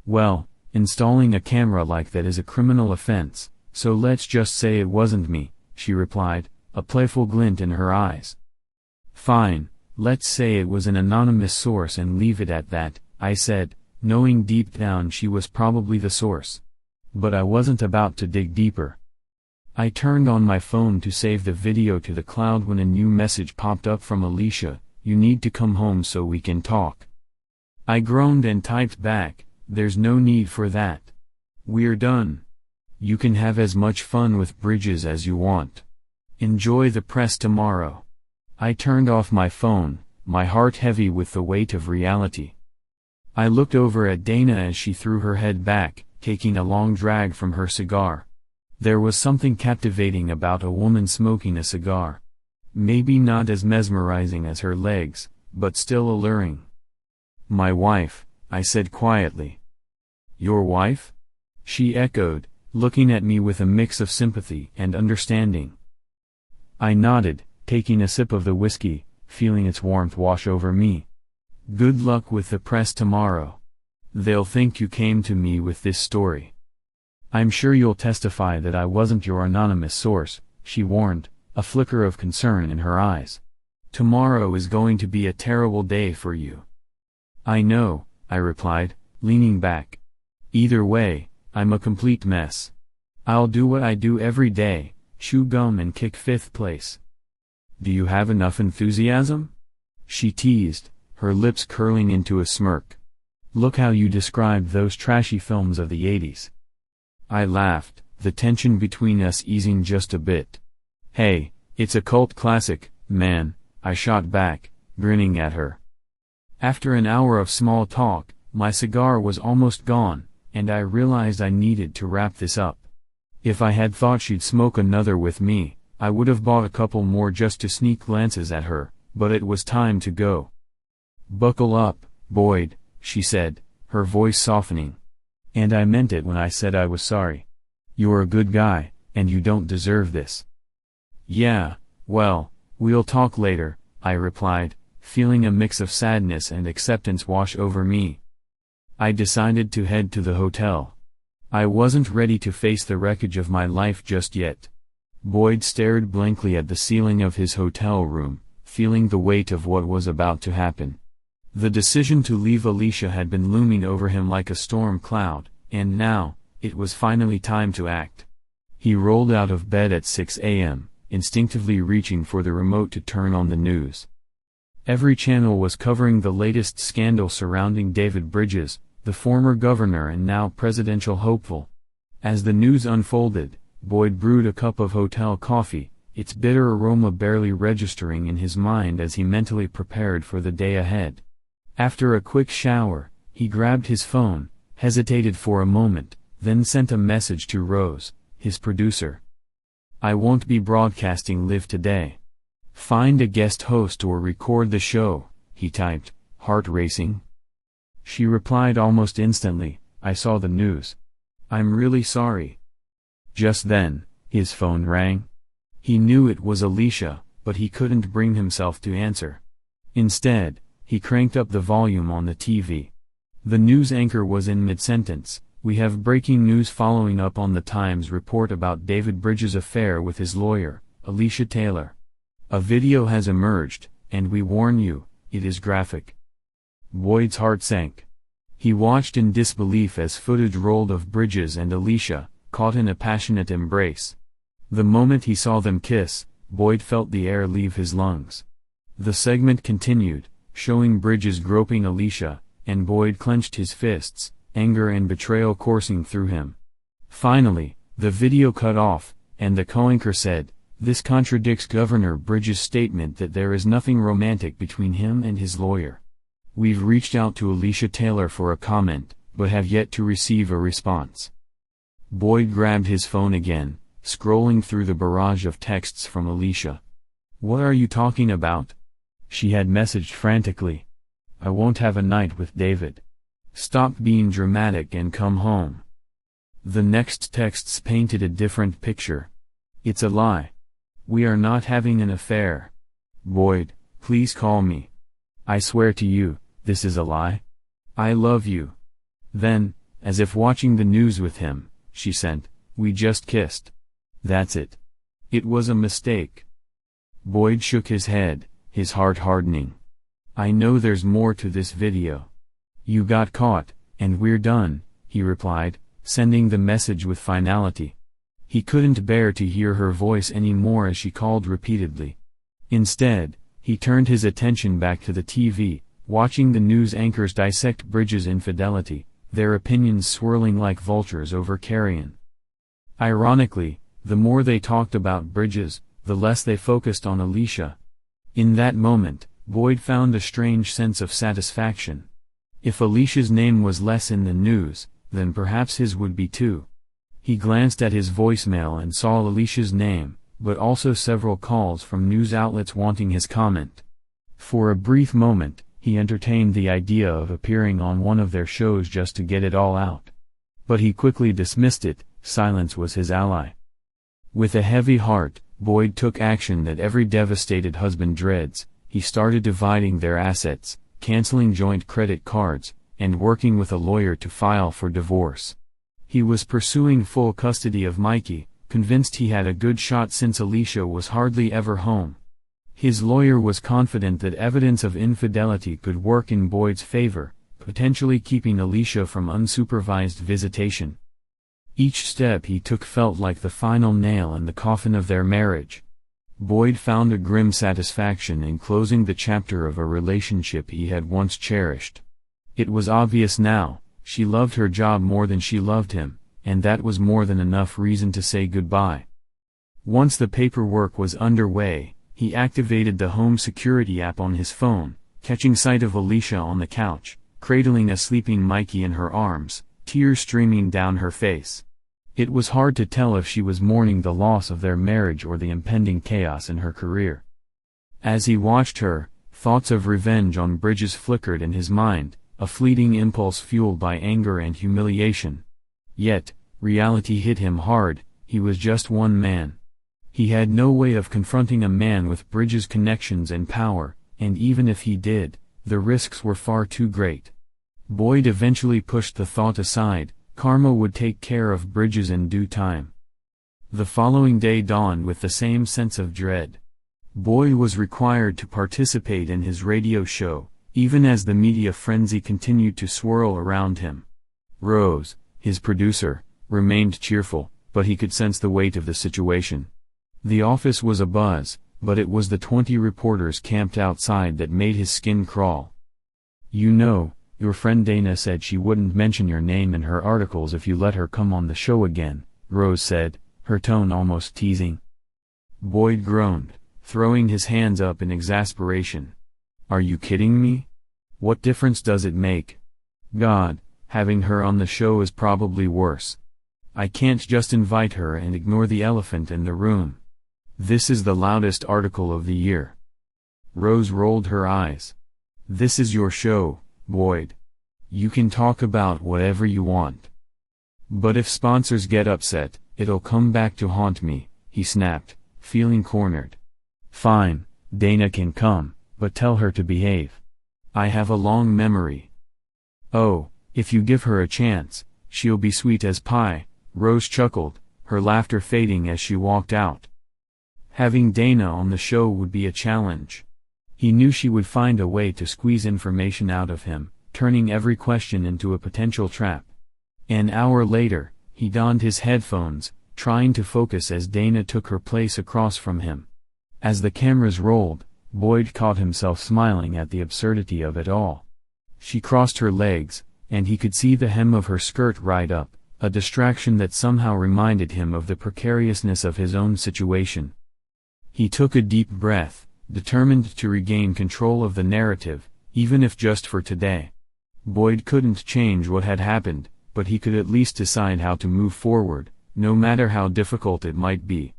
Well, installing a camera like that is a criminal offense, so let's just say it wasn't me, she replied, a playful glint in her eyes. Fine, let's say it was an anonymous source and leave it at that, I said, knowing deep down she was probably the source. But I wasn't about to dig deeper. I turned on my phone to save the video to the cloud when a new message popped up from Alicia, you need to come home so we can talk. I groaned and typed back, there's no need for that. We're done. You can have as much fun with Bridges as you want. Enjoy the press tomorrow. I turned off my phone, my heart heavy with the weight of reality. I looked over at Dana as she threw her head back, taking a long drag from her cigar. There was something captivating about a woman smoking a cigar. Maybe not as mesmerizing as her legs, but still alluring. My wife, I said quietly. Your wife? She echoed, looking at me with a mix of sympathy and understanding. I nodded, taking a sip of the whiskey, feeling its warmth wash over me. Good luck with the press tomorrow. They'll think you came to me with this story. I'm sure you'll testify that I wasn't your anonymous source, she warned, a flicker of concern in her eyes. Tomorrow is going to be a terrible day for you. I know, I replied, leaning back. Either way, I'm a complete mess. I'll do what I do every day, chew gum and kick fifth place. Do you have enough enthusiasm? She teased, her lips curling into a smirk. Look how you described those trashy films of the 80s. I laughed, the tension between us easing just a bit. Hey, it's a cult classic, man, I shot back, grinning at her. After an hour of small talk, my cigar was almost gone, and I realized I needed to wrap this up. If I had thought she'd smoke another with me, I would have bought a couple more just to sneak glances at her, but it was time to go. Buckle up, Boyd, she said, her voice softening. And I meant it when I said I was sorry. You're a good guy, and you don't deserve this. Yeah, well, we'll talk later, I replied, feeling a mix of sadness and acceptance wash over me. I decided to head to the hotel. I wasn't ready to face the wreckage of my life just yet. Boyd stared blankly at the ceiling of his hotel room, feeling the weight of what was about to happen. The decision to leave Alicia had been looming over him like a storm cloud, and now, it was finally time to act. He rolled out of bed at 6 a.m., instinctively reaching for the remote to turn on the news. Every channel was covering the latest scandal surrounding David Bridges, the former governor and now presidential hopeful. As the news unfolded, Boyd brewed a cup of hotel coffee, its bitter aroma barely registering in his mind as he mentally prepared for the day ahead. After a quick shower, he grabbed his phone, hesitated for a moment, then sent a message to Rose, his producer. I won't be broadcasting live today. Find a guest host or record the show, he typed, heart racing. She replied almost instantly, I saw the news. I'm really sorry. Just then, his phone rang. He knew it was Alicia, but he couldn't bring himself to answer. Instead, he cranked up the volume on the TV. The news anchor was in mid-sentence, we have breaking news following up on the Times report about David Bridges' affair with his lawyer, Alicia Taylor. A video has emerged, and we warn you, it is graphic. Boyd's heart sank. He watched in disbelief as footage rolled of Bridges and Alicia, caught in a passionate embrace. The moment he saw them kiss, Boyd felt the air leave his lungs. The segment continued, showing Bridges groping Alicia, and Boyd clenched his fists, anger and betrayal coursing through him. Finally, the video cut off, and the co-anchor said, "This contradicts Governor Bridges' statement that there is nothing romantic between him and his lawyer. We've reached out to Alicia Taylor for a comment, but have yet to receive a response." Boyd grabbed his phone again, scrolling through the barrage of texts from Alicia. "What are you talking about?" she had messaged frantically. "I won't have a night with David. Stop being dramatic and come home." The next texts painted a different picture. "It's a lie. We are not having an affair. Boyd, please call me. I swear to you, this is a lie. I love you." Then, as if watching the news with him, she sent, "We just kissed. That's it. It was a mistake." Boyd shook his head, his heart hardening. "I know there's more to this video. You got caught, and we're done," he replied, sending the message with finality. He couldn't bear to hear her voice any more as she called repeatedly. Instead, he turned his attention back to the TV, watching the news anchors dissect Bridges' infidelity, their opinions swirling like vultures over carrion. Ironically, the more they talked about Bridges, the less they focused on Alicia. In that moment, Boyd found a strange sense of satisfaction. If Alicia's name was less in the news, then perhaps his would be too. He glanced at his voicemail and saw Alicia's name, but also several calls from news outlets wanting his comment. For a brief moment, he entertained the idea of appearing on one of their shows just to get it all out. But he quickly dismissed it. Silence was his ally. With a heavy heart, Boyd took action that every devastated husband dreads. He started dividing their assets, canceling joint credit cards, and working with a lawyer to file for divorce. He was pursuing full custody of Mikey, convinced he had a good shot since Alicia was hardly ever home. His lawyer was confident that evidence of infidelity could work in Boyd's favor, potentially keeping Alicia from unsupervised visitation. Each step he took felt like the final nail in the coffin of their marriage. Boyd found a grim satisfaction in closing the chapter of a relationship he had once cherished. It was obvious now, she loved her job more than she loved him, and that was more than enough reason to say goodbye. Once the paperwork was underway, he activated the home security app on his phone, catching sight of Alicia on the couch, cradling a sleeping Mikey in her arms, tears streaming down her face. It was hard to tell if she was mourning the loss of their marriage or the impending chaos in her career. As he watched her, thoughts of revenge on Bridges flickered in his mind, a fleeting impulse fueled by anger and humiliation. Yet, reality hit him hard. He was just one man. He had no way of confronting a man with Bridges' connections and power, and even if he did, the risks were far too great. Boyd eventually pushed the thought aside. Karma would take care of Bridges in due time. The following day dawned with the same sense of dread. Boyd was required to participate in his radio show, even as the media frenzy continued to swirl around him. Rose, his producer, remained cheerful, but he could sense the weight of the situation. The office was abuzz, but it was the 20 reporters camped outside that made his skin crawl. "You know, your friend Dana said she wouldn't mention your name in her articles if you let her come on the show again," Rose said, her tone almost teasing. Boyd groaned, throwing his hands up in exasperation. "Are you kidding me? What difference does it make? God, having her on the show is probably worse. I can't just invite her and ignore the elephant in the room. This is the loudest article of the year." Rose rolled her eyes. "This is your show, Boyd. You can talk about whatever you want. But if sponsors get upset, it'll come back to haunt me," he snapped, feeling cornered. "Fine, Dana can come, but tell her to behave. I have a long memory." "Oh, if you give her a chance, she'll be sweet as pie," Rose chuckled, her laughter fading as she walked out. Having Dana on the show would be a challenge. He knew she would find a way to squeeze information out of him, turning every question into a potential trap. An hour later, he donned his headphones, trying to focus as Dana took her place across from him. As the cameras rolled, Boyd caught himself smiling at the absurdity of it all. She crossed her legs, and he could see the hem of her skirt right up, a distraction that somehow reminded him of the precariousness of his own situation. He took a deep breath, determined to regain control of the narrative, even if just for today. Boyd couldn't change what had happened, but he could at least decide how to move forward, no matter how difficult it might be.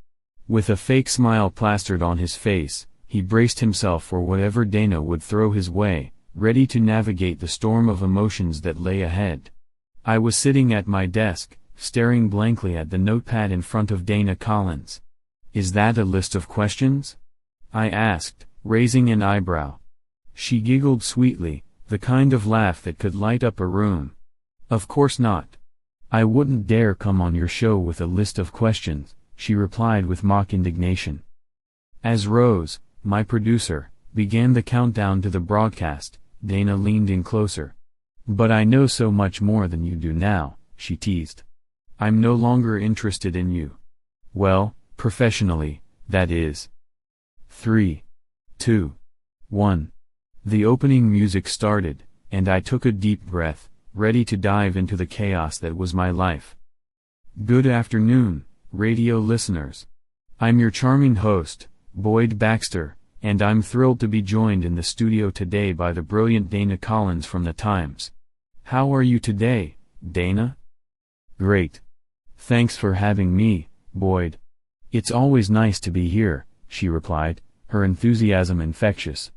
With a fake smile plastered on his face, he braced himself for whatever Dana would throw his way, ready to navigate the storm of emotions that lay ahead. I was sitting at my desk, staring blankly at the notepad in front of Dana Collins. "Is that a list of questions?" I asked, raising an eyebrow. She giggled sweetly, the kind of laugh that could light up a room. "Of course not. I wouldn't dare come on your show with a list of questions," she replied with mock indignation. As Rose, my producer, began the countdown to the broadcast, Dana leaned in closer. "But I know so much more than you do now," she teased. "I'm no longer interested in you. Well, professionally, that is." 3, 2, 1. The opening music started, and I took a deep breath, ready to dive into the chaos that was my life. Good afternoon, radio listeners. I'm your charming host, Boyd Baxter, and I'm thrilled to be joined in the studio today by the brilliant Dana Collins from The Times. How are you today, Dana? Great. Thanks for having me, Boyd. It's always nice to be here, she replied, her enthusiasm infectious.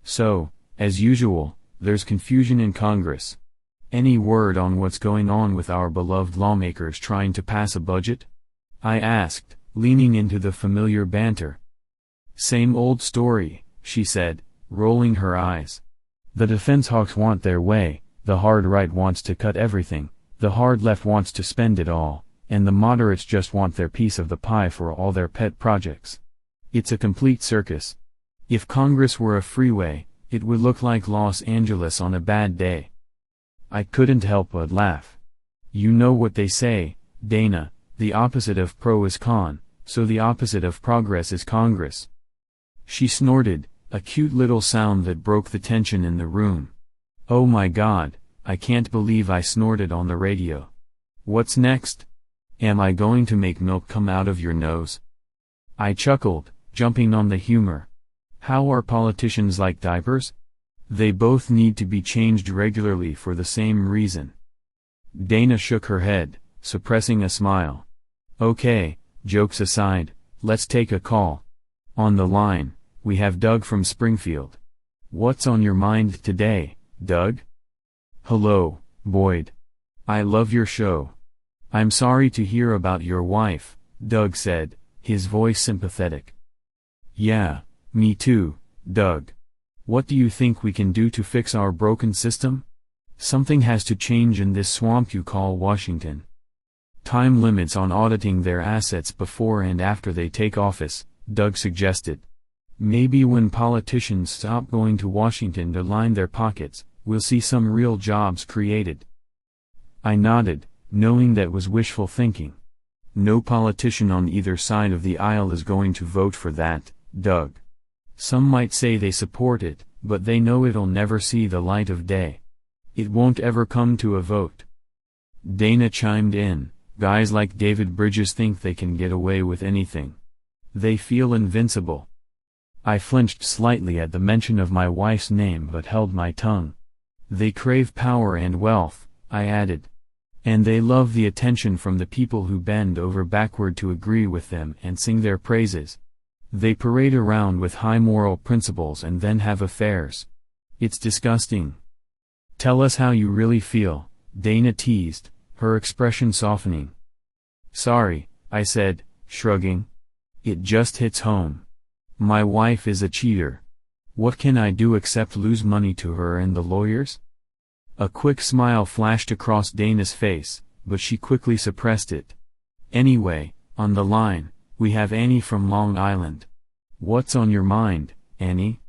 So, as usual, there's confusion in Congress. Any word on what's going on with our beloved lawmakers trying to pass a budget? I asked, leaning into the familiar banter. Same old story, she said, rolling her eyes. The defense hawks want their way, the hard right wants to cut everything, the hard left wants to spend it all, and the moderates just want their piece of the pie for all their pet projects. It's a complete circus. If Congress were a freeway, it would look like Los Angeles on a bad day. I couldn't help but laugh. You know what they say, Dana, the opposite of pro is con, so the opposite of progress is Congress. She snorted, a cute little sound that broke the tension in the room. Oh my God, I can't believe I snorted on the radio. What's next? Am I going to make milk come out of your nose? I chuckled, jumping on the humor. How are politicians like diapers? They both need to be changed regularly for the same reason. Dana shook her head, suppressing a smile. Okay, jokes aside, let's take a call. On the line, we have Doug from Springfield. What's on your mind today, Doug? Hello, Boyd. I love your show. I'm sorry to hear about your wife, Doug said, his voice sympathetic. Yeah, me too, Doug. What do you think we can do to fix our broken system? Something has to change in this swamp you call Washington. Time limits on auditing their assets before and after they take office, Doug suggested. Maybe when politicians stop going to Washington to line their pockets, we'll see some real jobs created. I nodded, knowing that was wishful thinking. No politician on either side of the aisle is going to vote for that, Doug. Some might say they support it, but they know it'll never see the light of day. It won't ever come to a vote. Dana chimed in, guys like David Bridges think they can get away with anything. They feel invincible. I flinched slightly at the mention of my wife's name but held my tongue. They crave power and wealth, I added. And they love the attention from the people who bend over backward to agree with them and sing their praises. They parade around with high moral principles and then have affairs. It's disgusting. Tell us how you really feel, Dana teased, her expression softening. Sorry, I said, shrugging. It just hits home. My wife is a cheater. What can I do except lose money to her and the lawyers? A quick smile flashed across Dana's face, but she quickly suppressed it. Anyway, on the line, we have Annie from Long Island. What's on your mind, Annie?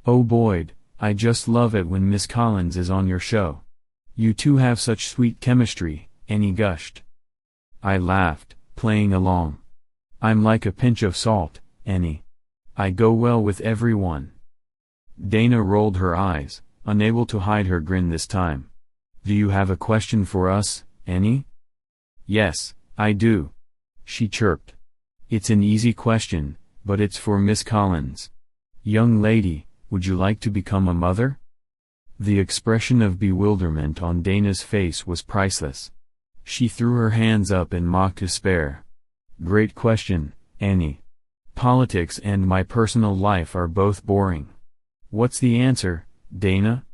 Oh Boyd, I just love it when Miss Collins is on your show. You two have such sweet chemistry, Annie gushed. I laughed, playing along. I'm like a pinch of salt, Annie. I go well with everyone. Dana rolled her eyes, unable to hide her grin this time. Do you have a question for us, Annie? Yes, I do. She chirped. It's an easy question, but it's for Miss Collins. Young lady, would you like to become a mother? The expression of bewilderment on Dana's face was priceless. She threw her hands up in mock despair. Great question, Annie. Politics and my personal life are both boring. What's the answer, Dana?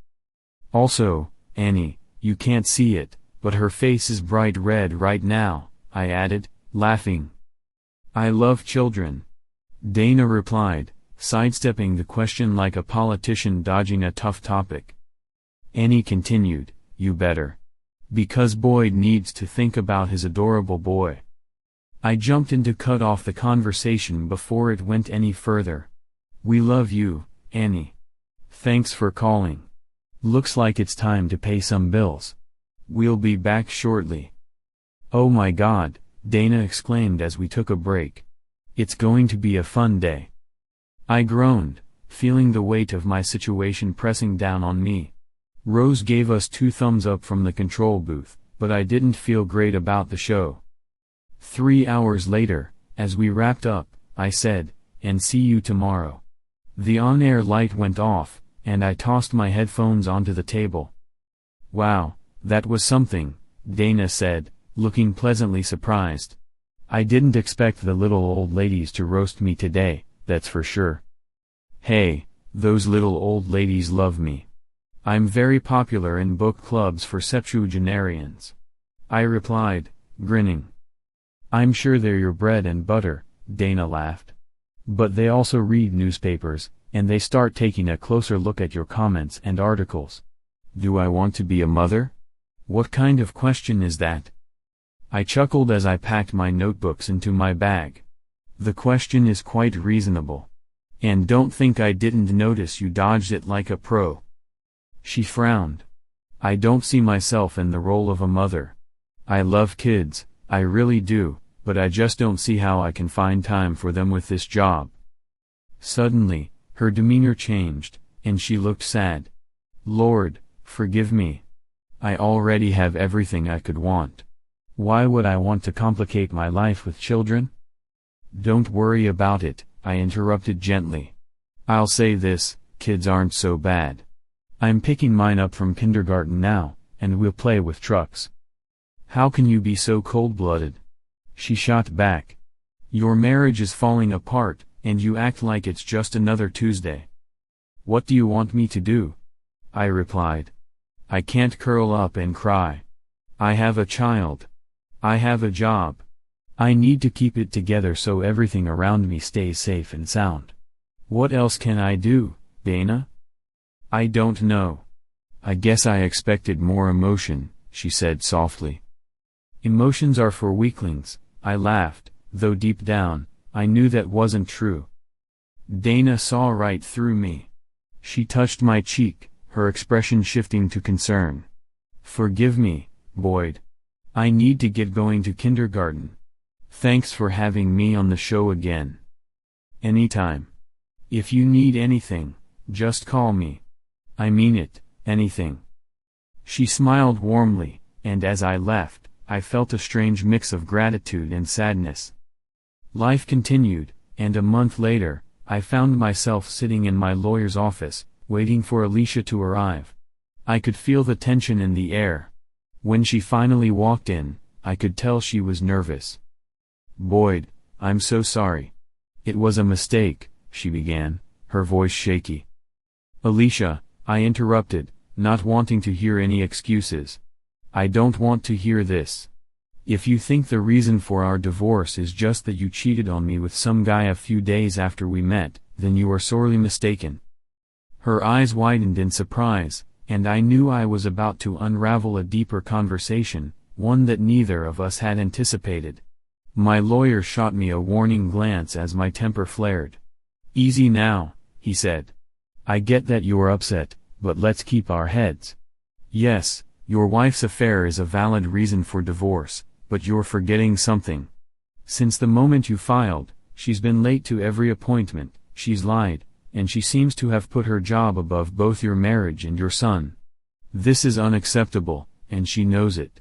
Also, Annie, you can't see it, but her face is bright red right now, I added, laughing. I love children. Dana replied, sidestepping the question like a politician dodging a tough topic. Annie continued, you better. Because Boyd needs to think about his adorable boy. I jumped in to cut off the conversation before it went any further. We love you, Annie. Thanks for calling. Looks like it's time to pay some bills. We'll be back shortly. Oh my God, Dana exclaimed as we took a break. It's going to be a fun day. I groaned, feeling the weight of my situation pressing down on me. Rose gave us 2 thumbs up from the control booth, but I didn't feel great about the show. 3 hours later, as we wrapped up, I said, and see you tomorrow. The on-air light went off, and I tossed my headphones onto the table. Wow, that was something, Dana said, looking pleasantly surprised. I didn't expect the little old ladies to roast me today, that's for sure. Hey, those little old ladies love me. I'm very popular in book clubs for septuagenarians. I replied, grinning. I'm sure they're your bread and butter, Dana laughed. But they also read newspapers, and they start taking a closer look at your comments and articles. Do I want to be a mother? What kind of question is that? I chuckled as I packed my notebooks into my bag. The question is quite reasonable. And don't think I didn't notice you dodged it like a pro. She frowned. I don't see myself in the role of a mother. I love kids, I really do, but I just don't see how I can find time for them with this job. Suddenly, her demeanor changed, and she looked sad. Lord, forgive me. I already have everything I could want. Why would I want to complicate my life with children? Don't worry about it, I interrupted gently. I'll say this, kids aren't so bad. I'm picking mine up from kindergarten now, and we'll play with trucks. How can you be so cold-blooded? She shot back. Your marriage is falling apart, and you act like it's just another Tuesday. What do you want me to do? I replied. I can't curl up and cry. I have a child. I have a job. I need to keep it together so everything around me stays safe and sound. What else can I do, Dana? I don't know. I guess I expected more emotion, she said softly. Emotions are for weaklings, I laughed, though deep down, I knew that wasn't true. Dana saw right through me. She touched my cheek, her expression shifting to concern. Forgive me, Boyd. I need to get going to kindergarten. Thanks for having me on the show again. Anytime. If you need anything, just call me. I mean it, anything. She smiled warmly, and as I left, I felt a strange mix of gratitude and sadness. Life continued, and a month later, I found myself sitting in my lawyer's office, waiting for Alicia to arrive. I could feel the tension in the air. When she finally walked in, I could tell she was nervous. Boyd, I'm so sorry. It was a mistake, she began, her voice shaky. Alicia, I interrupted, not wanting to hear any excuses. I don't want to hear this. If you think the reason for our divorce is just that you cheated on me with some guy a few days after we met, then you are sorely mistaken. Her eyes widened in surprise, and I knew I was about to unravel a deeper conversation, one that neither of us had anticipated. My lawyer shot me a warning glance as my temper flared. Easy now, he said. I get that you're upset, but let's keep our heads. Yes, your wife's affair is a valid reason for divorce, but you're forgetting something. Since the moment you filed, she's been late to every appointment, she's lied, and she seems to have put her job above both your marriage and your son. This is unacceptable, and she knows it.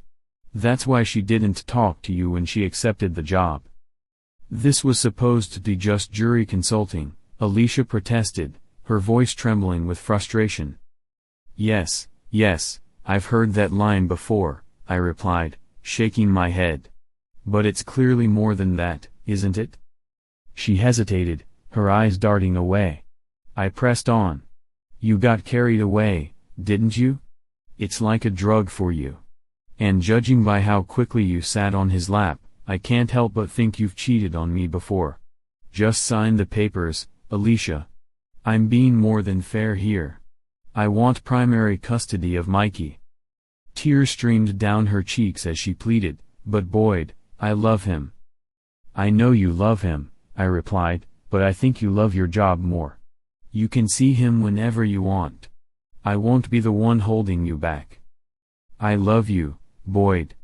That's why she didn't talk to you when she accepted the job. This was supposed to be just jury consulting, Alicia protested, her voice trembling with frustration. Yes, I've heard that line before, I replied, shaking my head. But it's clearly more than that, isn't it? She hesitated, her eyes darting away. I pressed on. You got carried away, didn't you? It's like a drug for you. And judging by how quickly you sat on his lap, I can't help but think you've cheated on me before. Just sign the papers, Alicia. I'm being more than fair here. I want primary custody of Mikey. Tears streamed down her cheeks as she pleaded, but Boyd, I love him. I know you love him, I replied, but I think you love your job more. You can see him whenever you want. I won't be the one holding you back. I love you, Boyd.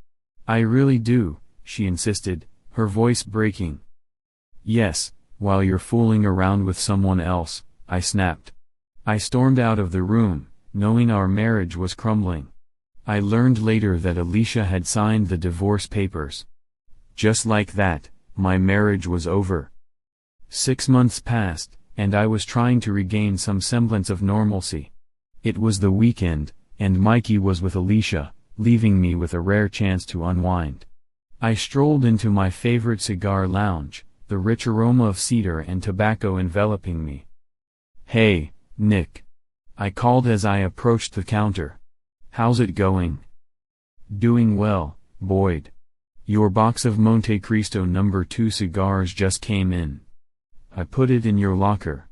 I really do, she insisted, her voice breaking. Yes, while you're fooling around with someone else, I snapped. I stormed out of the room, knowing our marriage was crumbling. I learned later that Alicia had signed the divorce papers. Just like that, my marriage was over. 6 months passed, and I was trying to regain some semblance of normalcy. It was the weekend, and Mikey was with Alicia, leaving me with a rare chance to unwind. I strolled into my favorite cigar lounge, the rich aroma of cedar and tobacco enveloping me. Hey, Nick. I called as I approached the counter. How's it going? Doing well, Boyd. Your box of Monte Cristo No. 2 cigars just came in. I put it in your locker.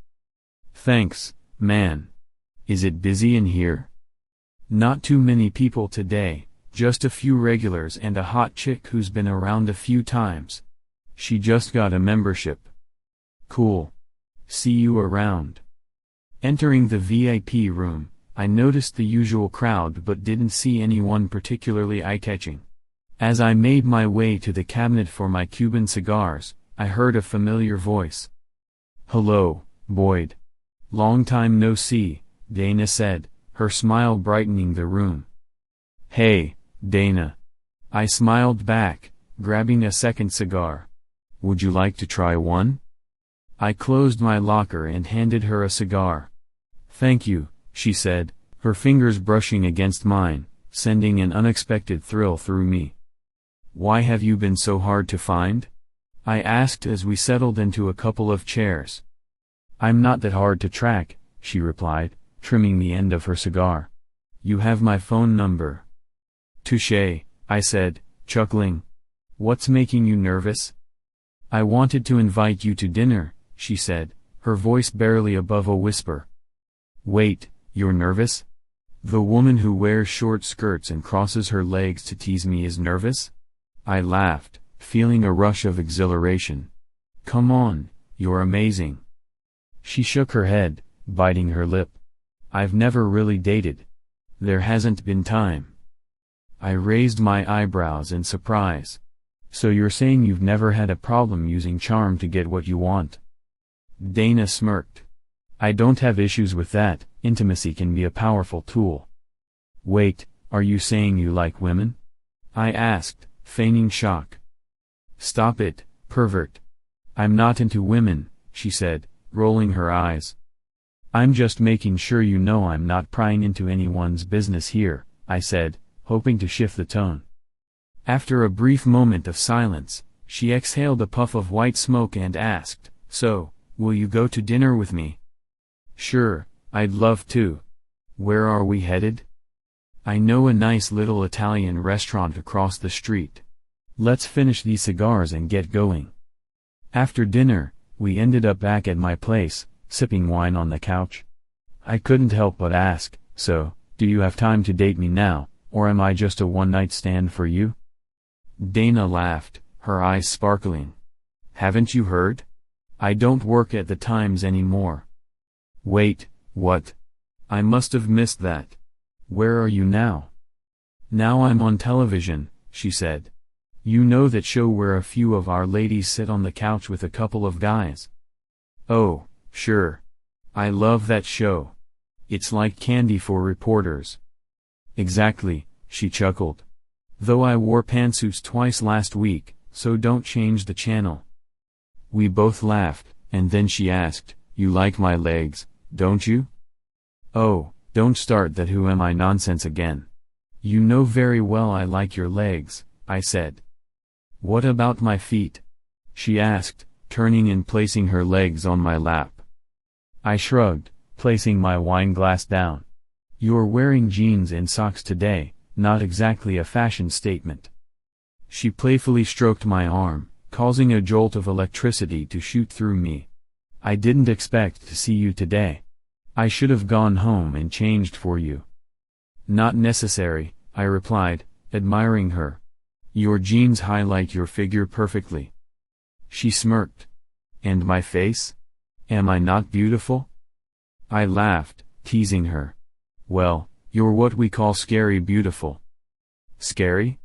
Thanks, man. Is it busy in here? Not too many people today, just a few regulars and a hot chick who's been around a few times. She just got a membership. Cool. See you around. Entering the VIP room, I noticed the usual crowd but didn't see anyone particularly eye-catching. As I made my way to the cabinet for my Cuban cigars, I heard a familiar voice. Hello, Boyd. Long time no see, Dana said, her smile brightening the room. Hey, Dana. I smiled back, grabbing a second cigar. Would you like to try one? I closed my locker and handed her a cigar. Thank you, she said, her fingers brushing against mine, sending an unexpected thrill through me. Why have you been so hard to find? I asked as we settled into a couple of chairs. I'm not that hard to track, she replied, trimming the end of her cigar. You have my phone number. Touché, I said, chuckling. What's making you nervous? I wanted to invite you to dinner, she said, her voice barely above a whisper. Wait, you're nervous? The woman who wears short skirts and crosses her legs to tease me is nervous? I laughed, feeling a rush of exhilaration. Come on, you're amazing. She shook her head, biting her lip. I've never really dated. There hasn't been time. I raised my eyebrows in surprise. So you're saying you've never had a problem using charm to get what you want? Dana smirked. I don't have issues with that, intimacy can be a powerful tool. Wait, are you saying you like women? I asked, feigning shock. Stop it, pervert. I'm not into women, she said, rolling her eyes. I'm just making sure you know I'm not prying into anyone's business here, I said, hoping to shift the tone. After a brief moment of silence, she exhaled a puff of white smoke and asked, So, will you go to dinner with me? Sure, I'd love to. Where are we headed? I know a nice little Italian restaurant across the street. Let's finish these cigars and get going. After dinner, we ended up back at my place, sipping wine on the couch. I couldn't help but ask, so, do you have time to date me now, or am I just a one-night stand for you? Dana laughed, her eyes sparkling. Haven't you heard? I don't work at the Times anymore. Wait, what? I must have missed that. Where are you now? Now I'm on television, she said. You know that show where a few of our ladies sit on the couch with a couple of guys? Oh, sure. I love that show. It's like candy for reporters. Exactly, she chuckled. Though I wore pantsuits twice last week, so don't change the channel. We both laughed, and then she asked, You like my legs, don't you? Oh, don't start that who am I nonsense again. You know very well I like your legs, I said. What about my feet? She asked, turning and placing her legs on my lap. I shrugged, placing my wine glass down. You're wearing jeans and socks today, not exactly a fashion statement. She playfully stroked my arm, causing a jolt of electricity to shoot through me. I didn't expect to see you today. I should have gone home and changed for you. Not necessary, I replied, admiring her. Your jeans highlight your figure perfectly. She smirked. And my face? Am I not beautiful? I laughed, teasing her. Well, you're what we call scary beautiful. Scary?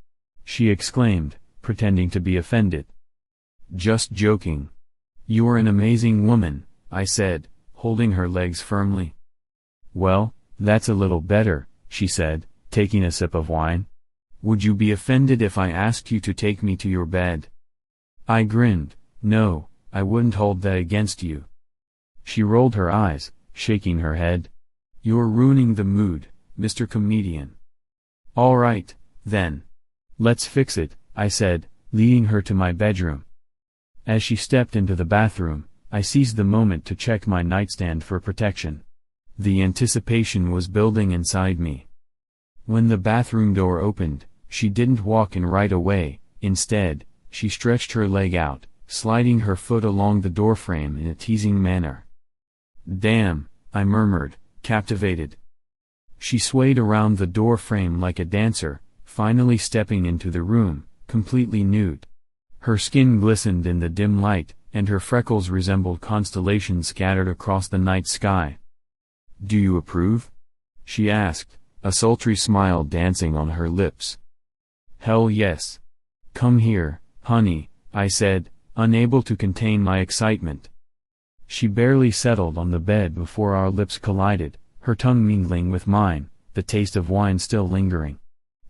She exclaimed, pretending to be offended. Just joking. You're an amazing woman, I said, holding her legs firmly. Well, that's a little better, she said, taking a sip of wine. Would you be offended if I asked you to take me to your bed? I grinned. No, I wouldn't hold that against you. She rolled her eyes, shaking her head. You're ruining the mood, Mr. Comedian. All right, then. Let's fix it, I said, leading her to my bedroom. As she stepped into the bathroom, I seized the moment to check my nightstand for protection. The anticipation was building inside me. When the bathroom door opened, she didn't walk in right away. Instead, she stretched her leg out, sliding her foot along the doorframe in a teasing manner. Damn, I murmured, captivated. She swayed around the doorframe like a dancer, finally stepping into the room, completely nude. Her skin glistened in the dim light, and her freckles resembled constellations scattered across the night sky. Do you approve? She asked, a sultry smile dancing on her lips. Hell yes. Come here, honey, I said, unable to contain my excitement. She barely settled on the bed before our lips collided, her tongue mingling with mine, the taste of wine still lingering.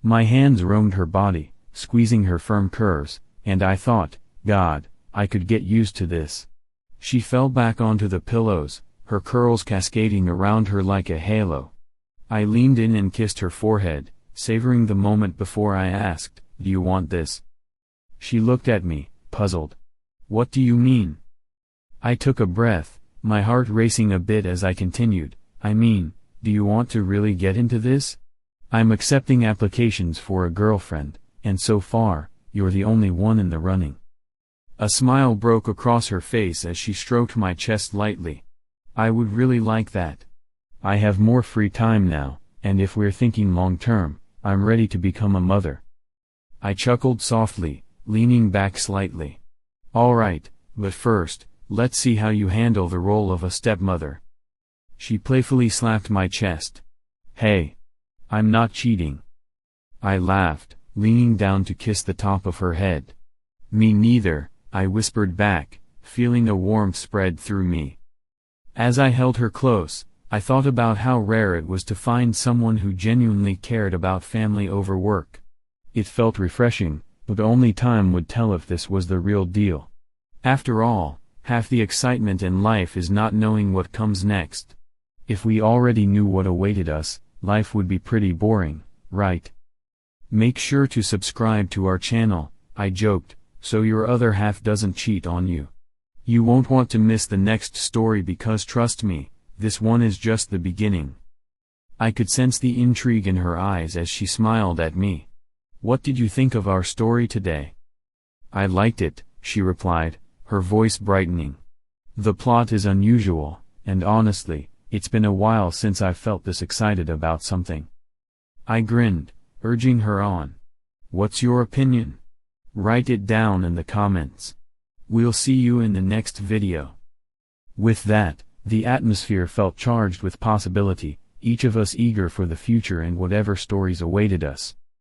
My hands roamed her body, squeezing her firm curves, and I thought, God, I could get used to this. She fell back onto the pillows, her curls cascading around her like a halo. I leaned in and kissed her forehead, savoring the moment before I asked, Do you want this? She looked at me, puzzled. What do you mean? I took a breath, my heart racing a bit as I continued, I mean, do you want to really get into this? I'm accepting applications for a girlfriend, and so far, you're the only one in the running. A smile broke across her face as she stroked my chest lightly. I would really like that. I have more free time now, and if we're thinking long term, I'm ready to become a mother. I chuckled softly, leaning back slightly. All right, but first, let's see how you handle the role of a stepmother. She playfully slapped my chest. Hey! I'm not cheating. I laughed, leaning down to kiss the top of her head. Me neither, I whispered back, feeling a warmth spread through me. As I held her close, I thought about how rare it was to find someone who genuinely cared about family over work. It felt refreshing, but only time would tell if this was the real deal. After all, half the excitement in life is not knowing what comes next. If we already knew what awaited us, life would be pretty boring, right? Make sure to subscribe to our channel, I joked, so your other half doesn't cheat on you. You won't want to miss the next story because trust me, this one is just the beginning. I could sense the intrigue in her eyes as she smiled at me. What did you think of our story today? I liked it, she replied, her voice brightening. The plot is unusual, and honestly, it's been a while since I've felt this excited about something. I grinned, urging her on. What's your opinion? Write it down in the comments. We'll see you in the next video. With that, the atmosphere felt charged with possibility, each of us eager for the future and whatever stories awaited us.